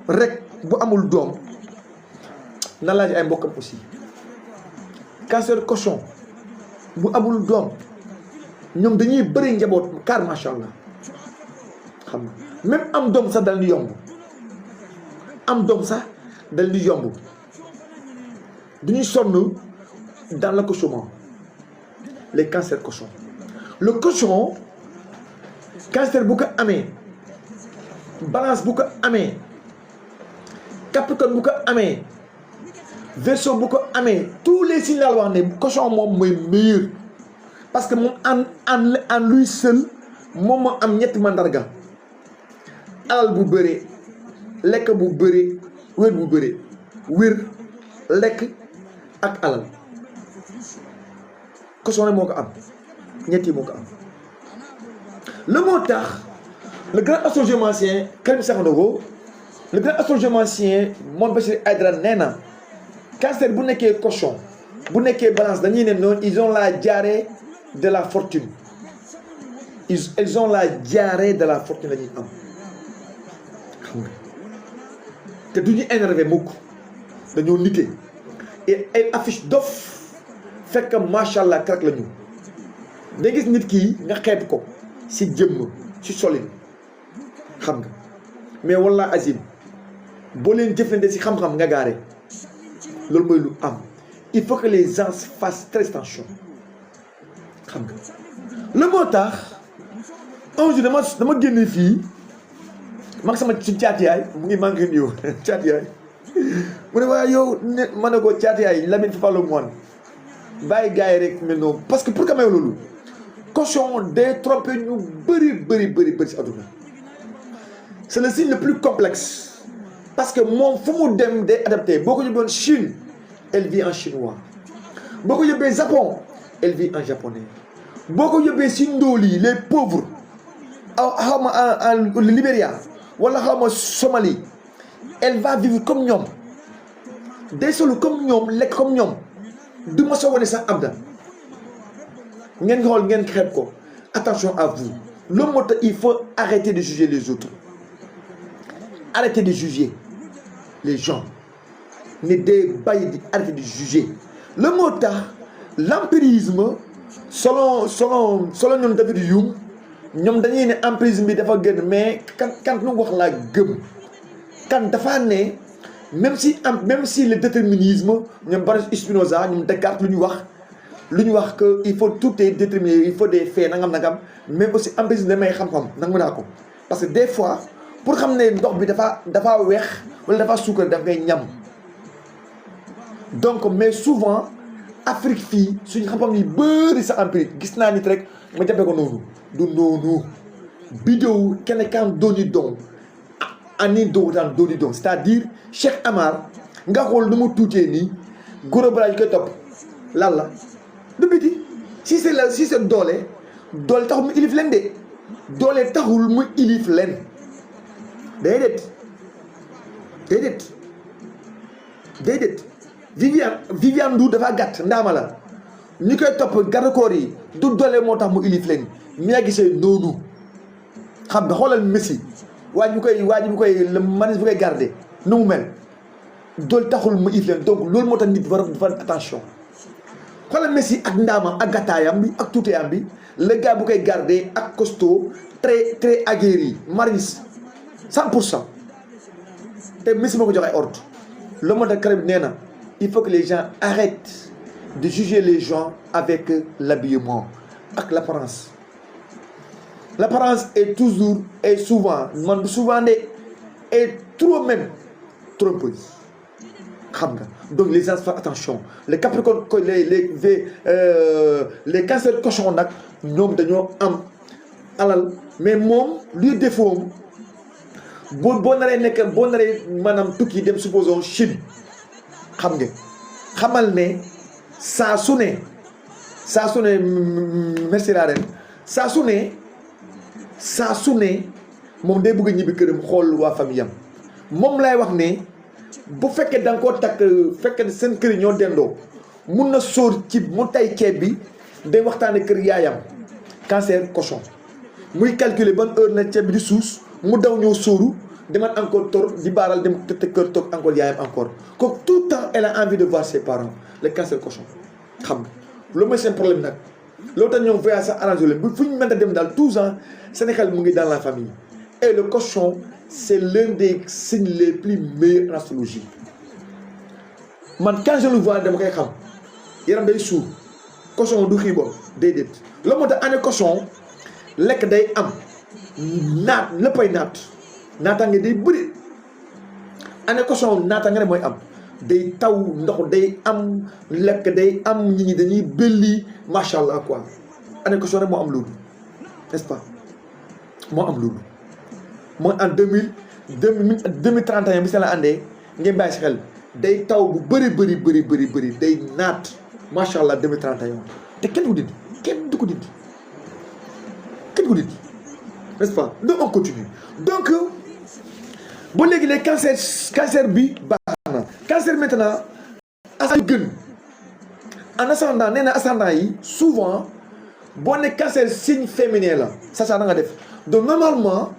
rek bu amul doom nan laaj ay mbokkam aussi cancer cochon bu amul doom ñoom dañuy bëri njaboot car macha allah xam nga même am doom sax dal di yomb duñuy sonn dans l'accouchement les cancers cochon le cochon cancer bu ko amee balance bu ko amee capricorne bu ko amee verseau bu ko amee tous les signes la wax ne cochon moom mooy meilleur parce que moom en lui seul moom moo am ñetti mandarga alal bu bëree lekk bu bëree wér bu bëree wér lekk ak alal cochon rek moo ko am ñetti moo ko am la moo tax le grand astrologien Karim Sakho le grand astrologien Mame Bachir Aïdara nee na cancer bu nekkee cochon bu nekkee balance dañuy ne noonu ils ont la diarrhée de la fortune ils ont la diarrhée de la fortune la ñuy am xam nga te du ñu énervé mukk dañoo nite et ay affiche dof fekk macha allah crack la ñu da gis nit kii nga xeeb ko si jëmm si solin xam nga mais walla azim boo leen jëflante si xam-xam nga gaare loolu mooy lu am il faut que les gens fassent très attention xam nga la moo tax un jour dama génne fii mag sama ci caat yaay mu ngi manqué yow caat yaay mu ne waaye yow ne ma ne ko caat yaay Lamine Fapal moon bàyyi gars yi rek mel noonu parce que pour que may loolu cochon day trompé ñu bëri si àdduna c'est le signe le plus complexe parce que moom fu mu dem day adapté boo ko yóbboon Chine elle vit en chinois boo ko yóbbee Japon elle vit en japonais boo ko yóbbee si ndóol yi les pauvres xaw ma en Libéria wala xaw ma Somalie elle va vivre comme ñoom day solu comme ñoom lekk comme ñoom du ma soo wane sax abda ngeen xool ngeen xeeb ko attention à vous loolu moo tax il faut arrêter de juger les autres arrêter de juger les gens ne day bàyyi di arrêter de juger le moo tax l'empirisme selon ñoom David Hume ñoom dañuy ne empirisme bi dafa gën mais kan nu wax laa gëm kan dafa ne même si le déterminisme ñoom Baruch Spinoza ñoom Descartes lu ñu wax que il faut tout est déterminé il faut des faits nangam mais aussi empirisme damay xam-xam nangu naa ko parce que des fois pour xam ne ndox bi dafa weex wala dafa suukar daf ngay ñam donc mais souvent Afrique fii suñu xam-xam yi bëri sa empirique gis naa nit rek ma jàppee ko noonu du noonu bidéo kenn kan dooni don ani dowutaan dooni don c'est-à-dire Cheikh Amar nga xool nu mu tuutee nii goro balaa yu koy topp lan la du biti si c'est doole taxul mu ilif leen de doole taxul mu ilif leen déedéet Viviane Ndour dafa gàtt ndaama la ñi koy topp garde corps yi du doole moo tax mu ilif leen mi yaa gisee noonu xam nga xoolal Messi waaj bu koy le manis bu koy garder nu mu mel doole taxul mu ilif leen donc loolu moo tax nit war attention xoolal Messi ak ndaama ak gàttaayam bi ak tuuteyam bi le gars bu koy garder ak costaud très aguerri maris 100% te Messi moo ko jox ay ordre le moo tax Karim nee na il faut que les gens arrêtent de juger les gens avec l'habillement ak l'apparence est toujours et souvent et trop même trompeuse xam nga donc les gens font attention les capricornes les cancers cochon nag ñoom dañoo am alal mais moom luy défaut boo naree maanaam tukki dem supposons Chine xam nga xamal ne saa su ne merci la reine saa su ne moom day bëgg a ñibbi këram xool waa famille am moom lay wax ne bu fekkee da nga koo takk fekkee seen kër yi ñoo dendoo mun na sóor ci mu tay ceeb bi day waxtaane kër yaayam cancer cochon muy calculer ban heure na ceeb bi di suus mu daw ñëw sóoru demal encore tor di baaral dem te kër toog encore yaayam encore comme tout le temps elle a envie de voir ses parents le cancer cochon xam nga loolu mooy seen problème nag loolu tax ñoom voyage sax arrangé leen bu fu ñu mën a dem daal tous ans Sénégal mu ngi dans la famille et le cochon c'est l'un des signes les plus meilleurs en astrologie man quand je le vois dama koy xam yaram day suur cochon du xiibon déedéet loolu moo tax année cochon lekk day am naat léppay naataange day bëri année cochon naataange mooy am day taw ndox day am lekk day am nit ñi dañuy belli macha allah quoi année cochon rek moo am loolu n'est-ce pas moo am loolu mooy en 2031 bi seen la àndee ngeen bàyyi si xel day taw bu bëri day naat macha allah 2031 te kenn du ko dindi kenn du ko dindi n'est-ce pas donc on continue donc ba léegi les cancer bi baax na cancer maintenant ascendant gën en ascendant nee na ascendant yi souvent boo ne cancer signe féminin la ça da nga def donc normalement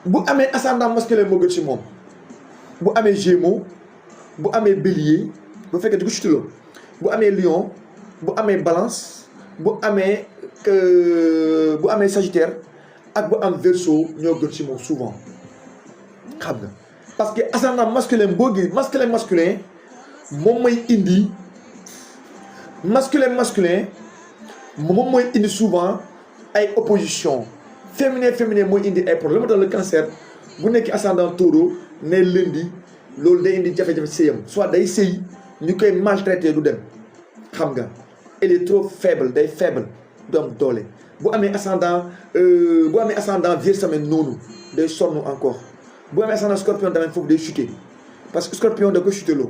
bu amee ascendant masculin moo gën ci moom bu amee gémeaux bu amee bélier bu fekkee di ko chute la bu amee lion bu amee balance bu amee sagittaire ak bu am verseau ñoo gën ci moom souvent xam nga parce que ascendant masculin boo gis masculin moom mooy indi moom mooy indi souvent ay opposition féminin mooy indi ay problème dans le cancer bu nekk ascendant taureau ne lundi loolu day indi jafe-jafe sëyam soit day sëy ñu koy maltraité du dem xam nga elle est trop faible day faible du am doole bu amee ascendant vierge tamit noonu day sonn encore bu amee ascendant scorpion tamit foofu day chuter parce que scorpion da ko chuter loo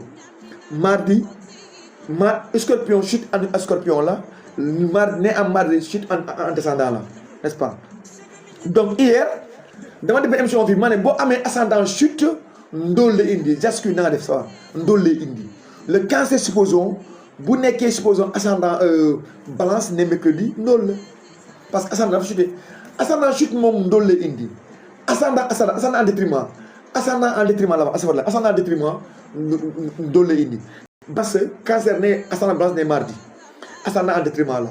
scorpion chute en scorpion la mardi chute en descendant la n'est-ce pas donc hier dama def émission fii ma ne boo amee ascendant chute ndóol la indi jasku na nga def ça ndóol lay indi le cancer supposons bu nekkee supposons ascendant balance ne mercredi ndóol la parce que ascendant dafa chuté ascendant chute moom ndóol lay indi ascendant en détriment la wax ascendant en détriment ndóol lay indi parce que cancer ne ascendant balance ne mardi ascendant en détriment la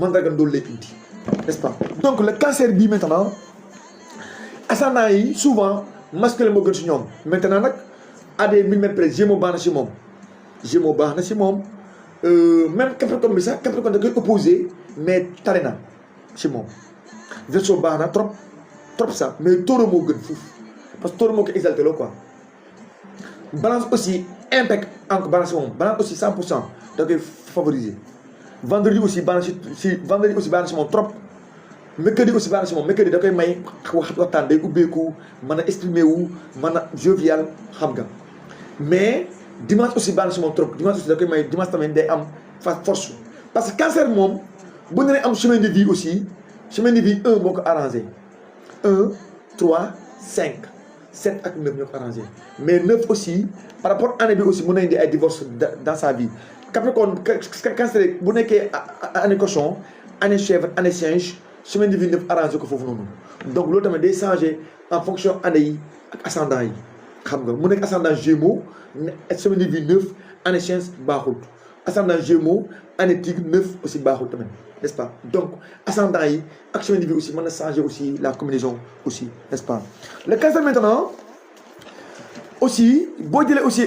mandarga ndóol lay indi n'est-ce pas donc le cancer bi maintenant ascendant yi souvent masculin moo gën ci ñoom maintenant nag à des millimètres près Gémeaux baax na ci moom même Capricorne bi sax Capricorne da koy opposé mais tare na ci moom Verseau baax na trop sax mais Taureau moo gën foofu parce que Taureau moo ko exalté loo quoi Balance aussi impec encore balance moom balance aussi 100% da koy favoriser vendredi aussi balance ci moom trop mercredi aussi baax na si moom mercredi da koy may waxtaan day ubbeeku mën a exprimer wu mën a jovial xam nga mais dimanche aussi baax na si moom trop dimanche aussi da koy may dimanche tamit day am force parce que cancer moom bu ñu am chemin de vie aussi chemin de vie 1 moo ko arrangé 1 3 5 7 ak 9 ñoo ko arrangé mais 9 aussi par rapport année bi aussi mën na indi ay divorce dans sa vie Capricorne cancer bu nekkee année cochon année chèvre année singe chemin de vie 9 arrangé ko foofu noonu donc loolu tamit day changé en fonction année yi ak ascendant yi xam nga mu nekk ascendant gémeaux chemin de vie 9 année singe baaxul ascendant gémeaux année tigre 9 aussi baaxul tamit n'est-ce pas donc ascendant yi ak chemin de vie aussi mën na changer aussi la combinaison aussi n'est-ce pas le cancer maintenant aussi boo jëlee aussi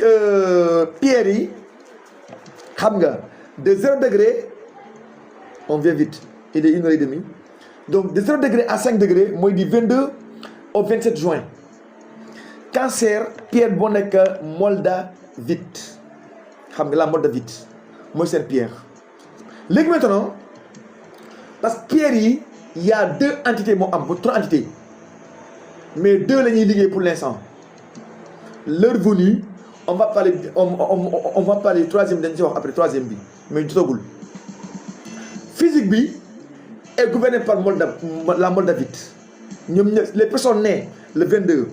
pierres yi xam nga de 0 degré on vient vite il est 1h30 donc de 0 degré à 5 degrés mooy di 22 au 27 juin cancer pierre boo nekk moldavite xam nga la moldavite mooy seen pierre léegi maintenant parce que pierre yi y a 2 entités moo am bu 3 entités mais 2 la ñuy liggéey pour l'instant l'heure venue on va parler troisième dañ ci wax après troisième bi mais jotagul physique bi est gouverné par la moldavite ñoom ñëpp les personnes nées le 22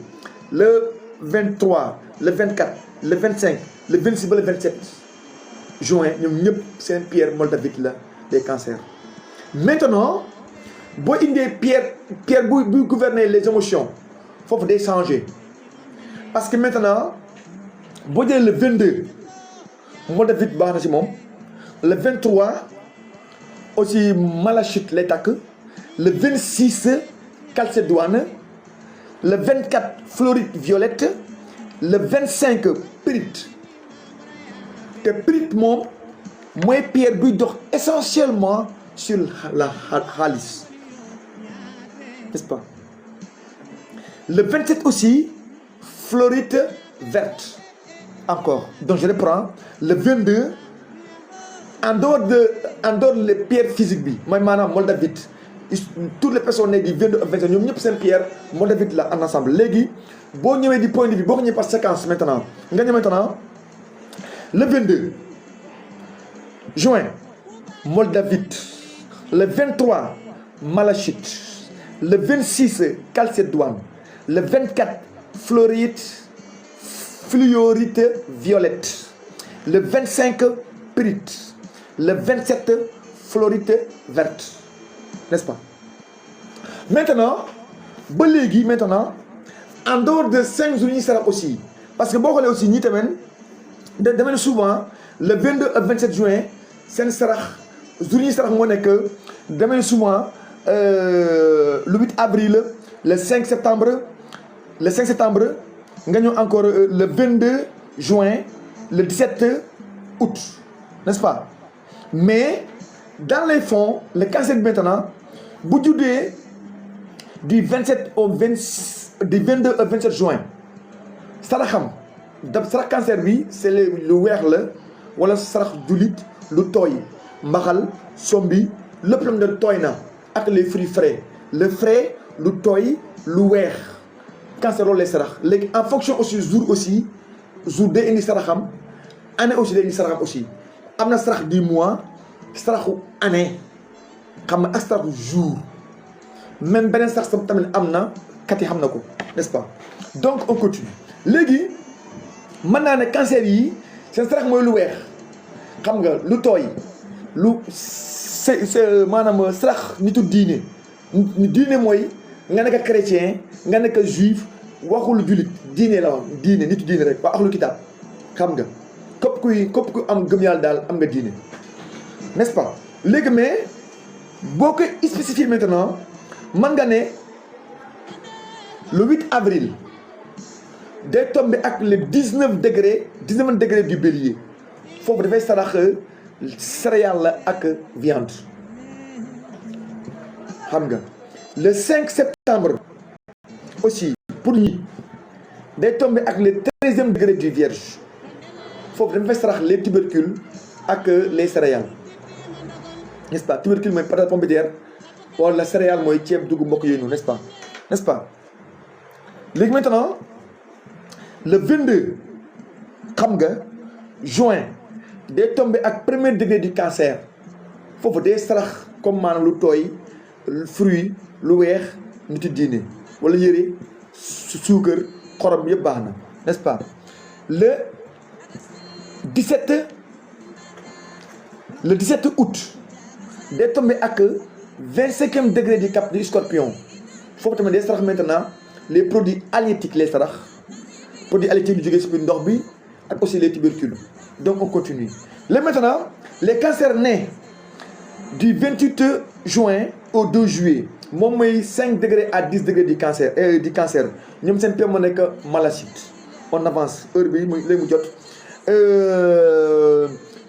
le 23 le 24 le 25 le 26 ba le 27 juin ñoom ñëpp seen pierre moldavite la des cancers. Maintenant boo indee pierre buy gouverner les émotions foofu day changer parce que maintenant boo jëlee le 22 moldavite baax na ci moom le 23 aussi malachite lay takk le 26 calcédoine le 24 fluorite violette le 25 pyrite te pyrite moom mooy pierre buy dox essentiellement sur la xaalis, n'est-ce pas? Le 27 aussi fluorite verte encore. Donc je reprends le 22 en dehors les pierres physiques bi mooy maanaam moldavite toutes les personnes nées du 22 ak 27 ñoom ñëpp seen pierre moldavite la en ensemble. Léegi boo ñëwee di point de vue boo ko ñëwee par séquence maintenant nga ñëw maintenant le 22 juin moldavite, le 23 malachite, le 26 calcédoine, le 24 fluorite violette, le 25 pyrite, le 27 fluorite verte, n'est-ce pas? Maintenant ba léegi maintenant en dehors de 5 jours yi sarax aussi parce que boo xoolee aussi ñi tamit demee souvent le 22 ak 27 juin seen sarax jours yi sarax moo nekk demee souvent le 8 avril le 5 septembre nga ñëw encore le 22 juin le 17 août, n'est-ce pas? Mais dans les fonds le cancer bi maintenant bu juddee du 27 au 22 au 27 juin saraxam sarax cancer bi c'est lu weex la wala sarax jullit lu tooy mbaxal sombi lépp lam de tooy na ak les fruits frais le frais lu tooy lu weex cancer loolu lay sarax léegi en fonction aussi jour day indi saraxam année aussi day indi saraxam aussi am na sarax du mois saraxu année xam nga ak saraxu jour même beneen sarax sam tamit am na kat yi xam na ko, n'est-ce pas? Donc on continue léegi mën naa ne cancer yi seen sarax mooy lu weex xam nga lu tooy lu c'est maanaam sarax nitu diine mooy nga nekk chrétien nga nekk juif waxul jullit diine la wax diine nitu diine rek waa axlu kitaab xam nga képp ku am gëm yàlla daal am nga diine, n'est-ce pas? léegi mais boo koy spécifier maintenant mën nga ne le 8 avril day tombé ak le 19 degré du bélier foofu dafay sarax céréales la ak viande xam nga le 5 septembre aussi pour ñi day tombé ak le 13e degré du vierge foofu dafay sarax les tubercules ak les céréales, n'est-ce pas? Tubercule mooy patate pomme de terre wala céréales mooy ceeb dugub mbokk yooyu noonu, n'est-ce pas? léegi maintenant le 22 xam nga juin day tombé ak 1er degré du cancer foofu day sarax comme maanaam lu tooy fruit lu weex nitu diine wala yëre suukar xorom yëpp baax na, n'est-ce pas? le 17 août day tombé ak 25e degré du cap du scorpion foofu tamit day sarax maintenant les produits halieutiques les sarax produits halieutiques yu jógee si biir ndox bi ak aussi les tubercules. Donc on continue là maintenant les cancers nés du 28 juin au 2 juillet moom mooy 5 degrés à 10 degrés du cancer ñoom seen PM moo nekk malachite. On avance heure bi léegi mu jot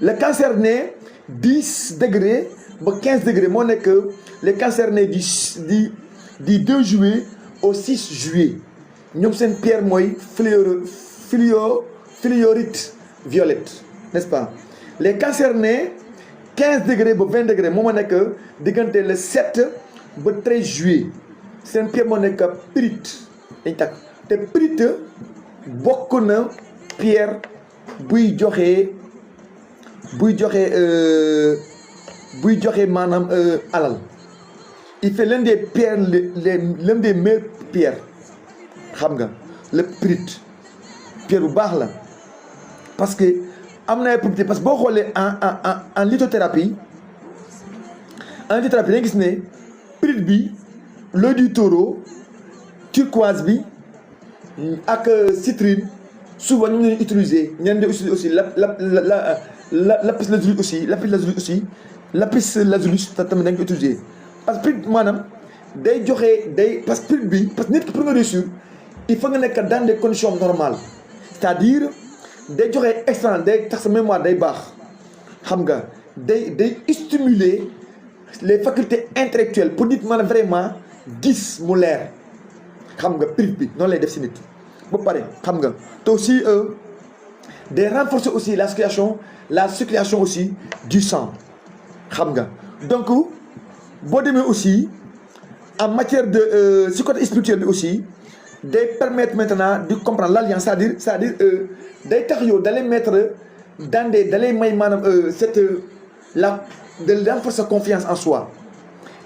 le cancer né 10 degrés ba 15 degrés moo nekk les cancers nés du 2 juillet au 6 juillet ñoom seen pierre mooy fluorite violette, n'est-ce pas? Les cancers nés 15 degrés ba 20 degrés moo ma nekk diggante le 7 ba 13 juillet seen pierre moo nekk pyrite dañ takk te pyrite bokk na pierre buy joxe maanaam alal. Il fait l'un des pierres l'un des meilleures pierres xam nga le pyrite pierre bu baax la parce que am na ay propriété parce que boo xoolee en lithothérapie da nga gis ne pirite bi l'œil du taureau turquoise bi ak citrine souvent ñu ngi utiliser ñenn ñi aussi lapis lazuli tamit dañ ko utiliser parce que pirite maanaam day joxe day parce que pirite bi parce que nit ki pour nga réussir il faut nga nekk dans des conditions normales c'est-à-dire day joxe extra day tax sa mémoire day baax xam nga day stimuler les facultés intellectuelles pour nit mën a vraiment gis mu leer xam nga pirite bi noonu lay def si nit ba pare xam nga te aussi day renforcer aussi la circulation aussi du sang xam nga donc boo demee aussi en matière de si côté spirituel bi aussi day permettre maintenant de comprendre l'alliance c'est-à-dire day tax yow dalay mettre dans des dalay may maanaam de renforcer sa confiance en soi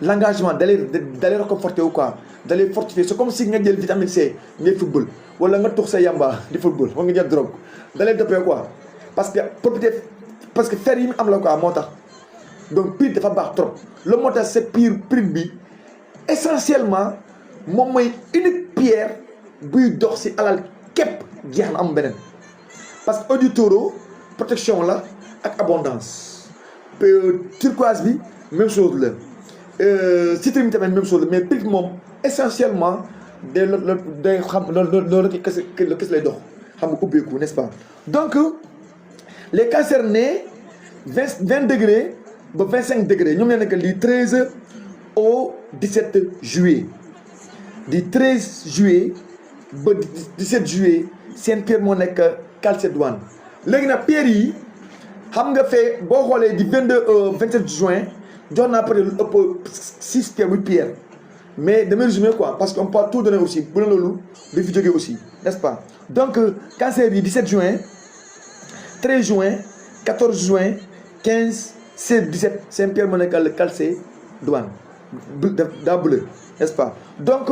l'engagement dalay réconforter ou quoi dalay fortifier c'est comme si nga jël vitamine C ngay football wala nga tux sa yamba di football wala nga jël drogue dalay dopee quoi parce que fer yi mu am la quoi moo tax donc pirite dafa baax trop loolu moo tax c'est pirite bi essentiellement moom mooy unique pierre buy dox si alal képp jeex na am beneen parce que œil du taureau protection la ak abondance turquoise bi même chose la citrine bi tamit même chose la mais pirite moom essentiellement day xam loolu rek kese lay dox xam nga ubbeeku n'est-ce pas donc les cancers nés 20 degrés ba 25 degrés ñoom nee nekk li 13 au 17 juillet du 13 juillet ba 17 juillet seen pierre moo nekk calcédoine léegi nag pierre yi xam nga fee boo xoolee di 22 au 27 juin jox naa peut-être lu ëpp 6 pierres 8 pierres mais damay résumer quoi parce qu'on peut tout donner aussi bu la loolu di fi jógee aussi n'est-ce pas donc cancer yi 17 juin 13 juin 14 juin 15 16 17 seen pierre moo nekk le calcédoine daa bleu n'est-ce pas donc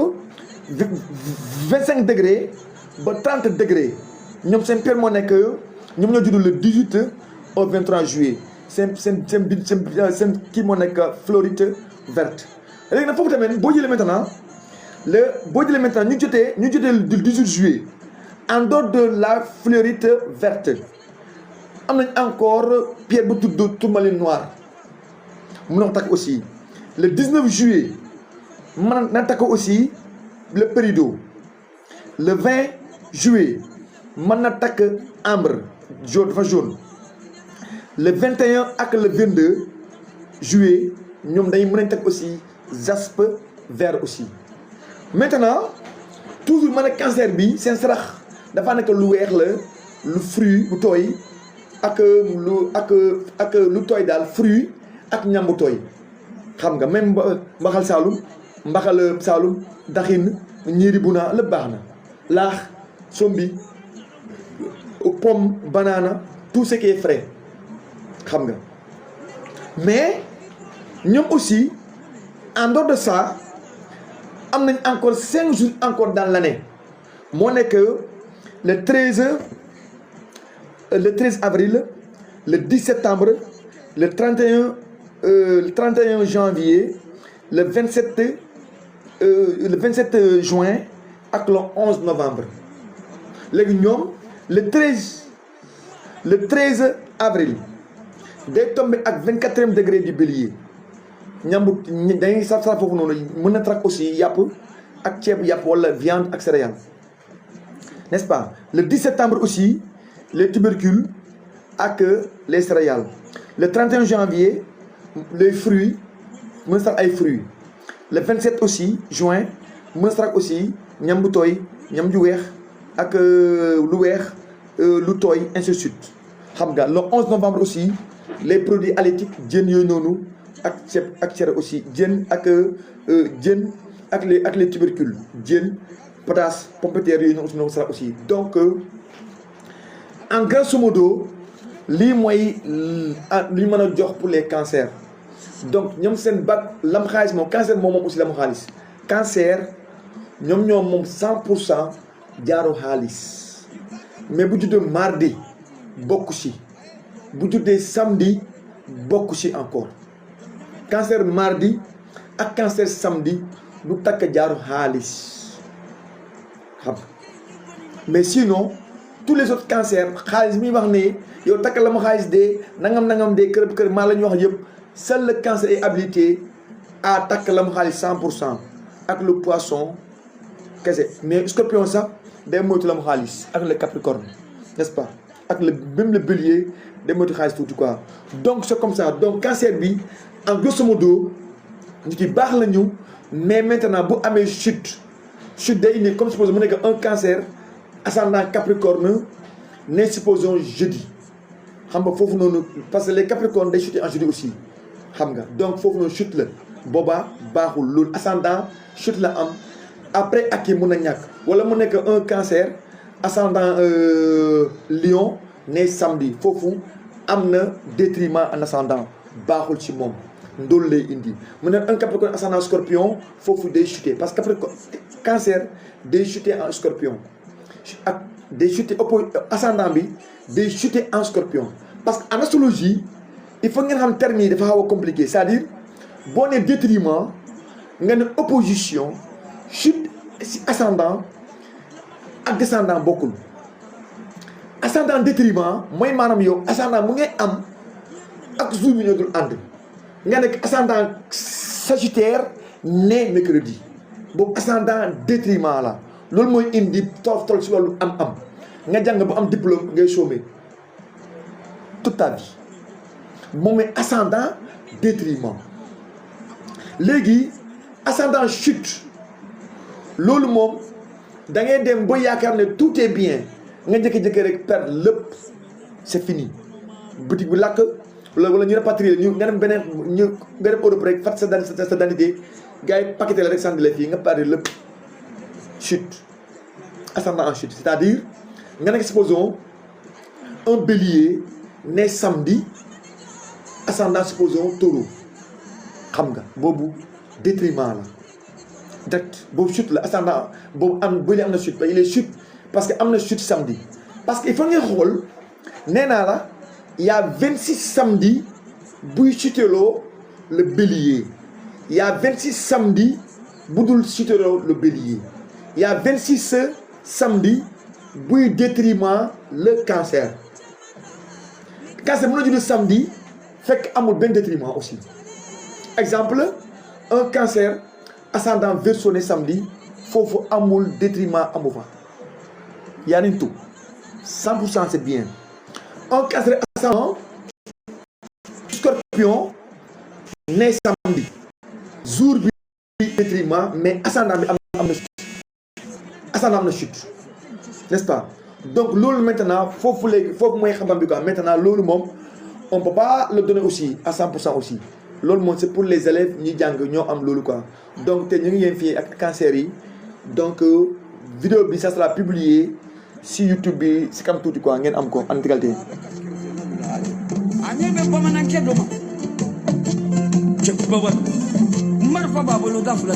25 degrés ba 30 degrés ñoom seen pierre moo nekk ñoom ñoo judd le 18 au 23 juillet seen kii moo nekk fluorite verte léegi nag foofu tamit boo jëlee maintenant ñu jotee le 18 juillet en dehors de la fluorite verte am nañ encore pierre bu tudd tourmaline noire mun na takk aussi le 19 juillet mën na takk aussi le péridot le 20 juillet mën na takk ambre jaune dafa jaune le 21 ak le 22 juillet ñoom dañuy mën nañ takk aussi jaspe vert aussi maintenant toujours mën a cancer bi seen sarax dafa nekk lu weex la lu fruit bu tooy ak lu tooy daal fruit ak ñam bu tooy xam nga même mbaxal saalum daxin ñiiri bu naa lépp baax na laax sombi pomme banana tout ce qui est frais xam nga mais ñoom aussi en dehors de ça am nañ encore 5 jours encore dans l'année moo nekk le 13 avril le 10 septembre le 31 janvier le 27 juin ak le 11 novembre léegi ñoom le 13 avril day tombé ak 24e degré du bélier ñambu dañuy saf foofu noonu mën na trak aussi yàpp ak ceeb yàpp wala viande ak céréales n'est-ce pas le 10 septembre aussi les tubercules ak les céréales le 31 janvier les fruits mën na sax ay fruits le 27 aussi juin mën na sax aussi ñam bu tooy ñam ju weex ak lu weex lu tooy ainsi de suite xam nga le 11 novembre aussi les produits halieutiques jën yooyu noonu ak ceeb ak cere aussi jën ak les tubercules jën pataas pomme de terre yooyu noonu sax aussi donc en grosso modo lii mooy li ñu mën a jox pour les cancers donc ñoom seen bac lam xaalis moom cancer moom aussi lam xaalis cancer ñoom moom 100% jaaro xaalis mais bu juddee mardi bokku ci bu juddee samedi bokku ci encore cancer mardi ak cancer samedi du takk jaaru xaalis xam mais sinon tous les autres cancers xaalis mi wax ne yow takk la ma xaalis de nangam de kër maa la ñu wax yëpp seul le cancer est habilité à takk la ma xaalis 100% ak le poisson kese mais scorpion sax day moytu la ma xaalis ak le capricorne n'est-ce pas ak même le bélier day moytu xaalis tuuti quoi donc c'est comme ça donc cancer bi en grosso modo nit yi baax la ñu mais maintenant bu amee chute day indi comme supposons mu nekk un cancer ascendant capricorne ne supposons jeudi xam nga foofu noonu parce que les capricornes day chuter en jeudi aussi xam nga donc foofu noonu chute la boobaa baaxul loolu ascendant chute la am après ak yi mun a ñàkk wala mu nekk un cancer ascendant lion ne samedi foofu am na détriment en ascendant baaxul ci moom ndóol lay indi mu nekk un capricorne ascendant scorpion foofu day chuter parce que capricorne cancer day chuter en scorpion ak day chuter ascendant bi day chuter en scorpion parce que en astrologie il faut ngeen xam termes yi dafa xaw a compliqué c'est-à-dire boo nee détriment nga ne opposition chute si ascendant ak descendant bokkul ascendant détriment mooy maanaam yow ascendant mu ngay am ak jour bi ñoo dul ànd nga nekk ascendant sagittaire ne mercredi boobu ascendant détriment la loolu mooy indi tol si wàllu am nga jàng bu am diplôme ngay chômer toute ta vie moom mooy ascendant détriment léegi ascendant chute loolu moom da ngay dem ba yaakaar ne tout est bien nga jëkki-jëkki rek perdre lépp c'est fini boutique bi lakk wala ñu rapatrier ñu nga dem beneen nga dem Europe rek fat sa identité gars yi paqueté la rek sànni la fii nga perdre lépp chute ascendant en chute c'est-à-dire nga nekk supposons un bélier né samedi ascendant supposons taureau xam nga boobu détriment la direct boobu chute la ascendant boobu bélier am na chute il est chute parce que am na chute samedi parce que il faut ngeen xool nee naa la il y a 26 samedi buy chuteloo le bélier il y a 26 samedi bu dul chuteloo le bélier il y a 26 samedi buy détriment le cancer mën na judd samedi fekk amul benn détriment aussi exemple un cancer ascendant Verseau ne samedi foofu amul détriment amu fa yaa nañ tout 100% c'est bien un cancer ascendant Scorpion ne samedi jour bi détriment mais ascendant bi am na chute ascendant am na chute n'est-ce pas donc loolu maintenant foofu mooy xam-xam bi quoi maintenant loolu moom on peut pas le donner aussi à 100% aussi loolu moom c'est pour les élèves ñi jàng ñoo am loolu quoi donc te ñu ngi yéen fii ak cancer yi donc vidéo bi ça sera publié si YouTube bi si kam tuuti quoi ngeen am ko en intégralité anyebe bamanan kedoma check baba marfa baba lo dafla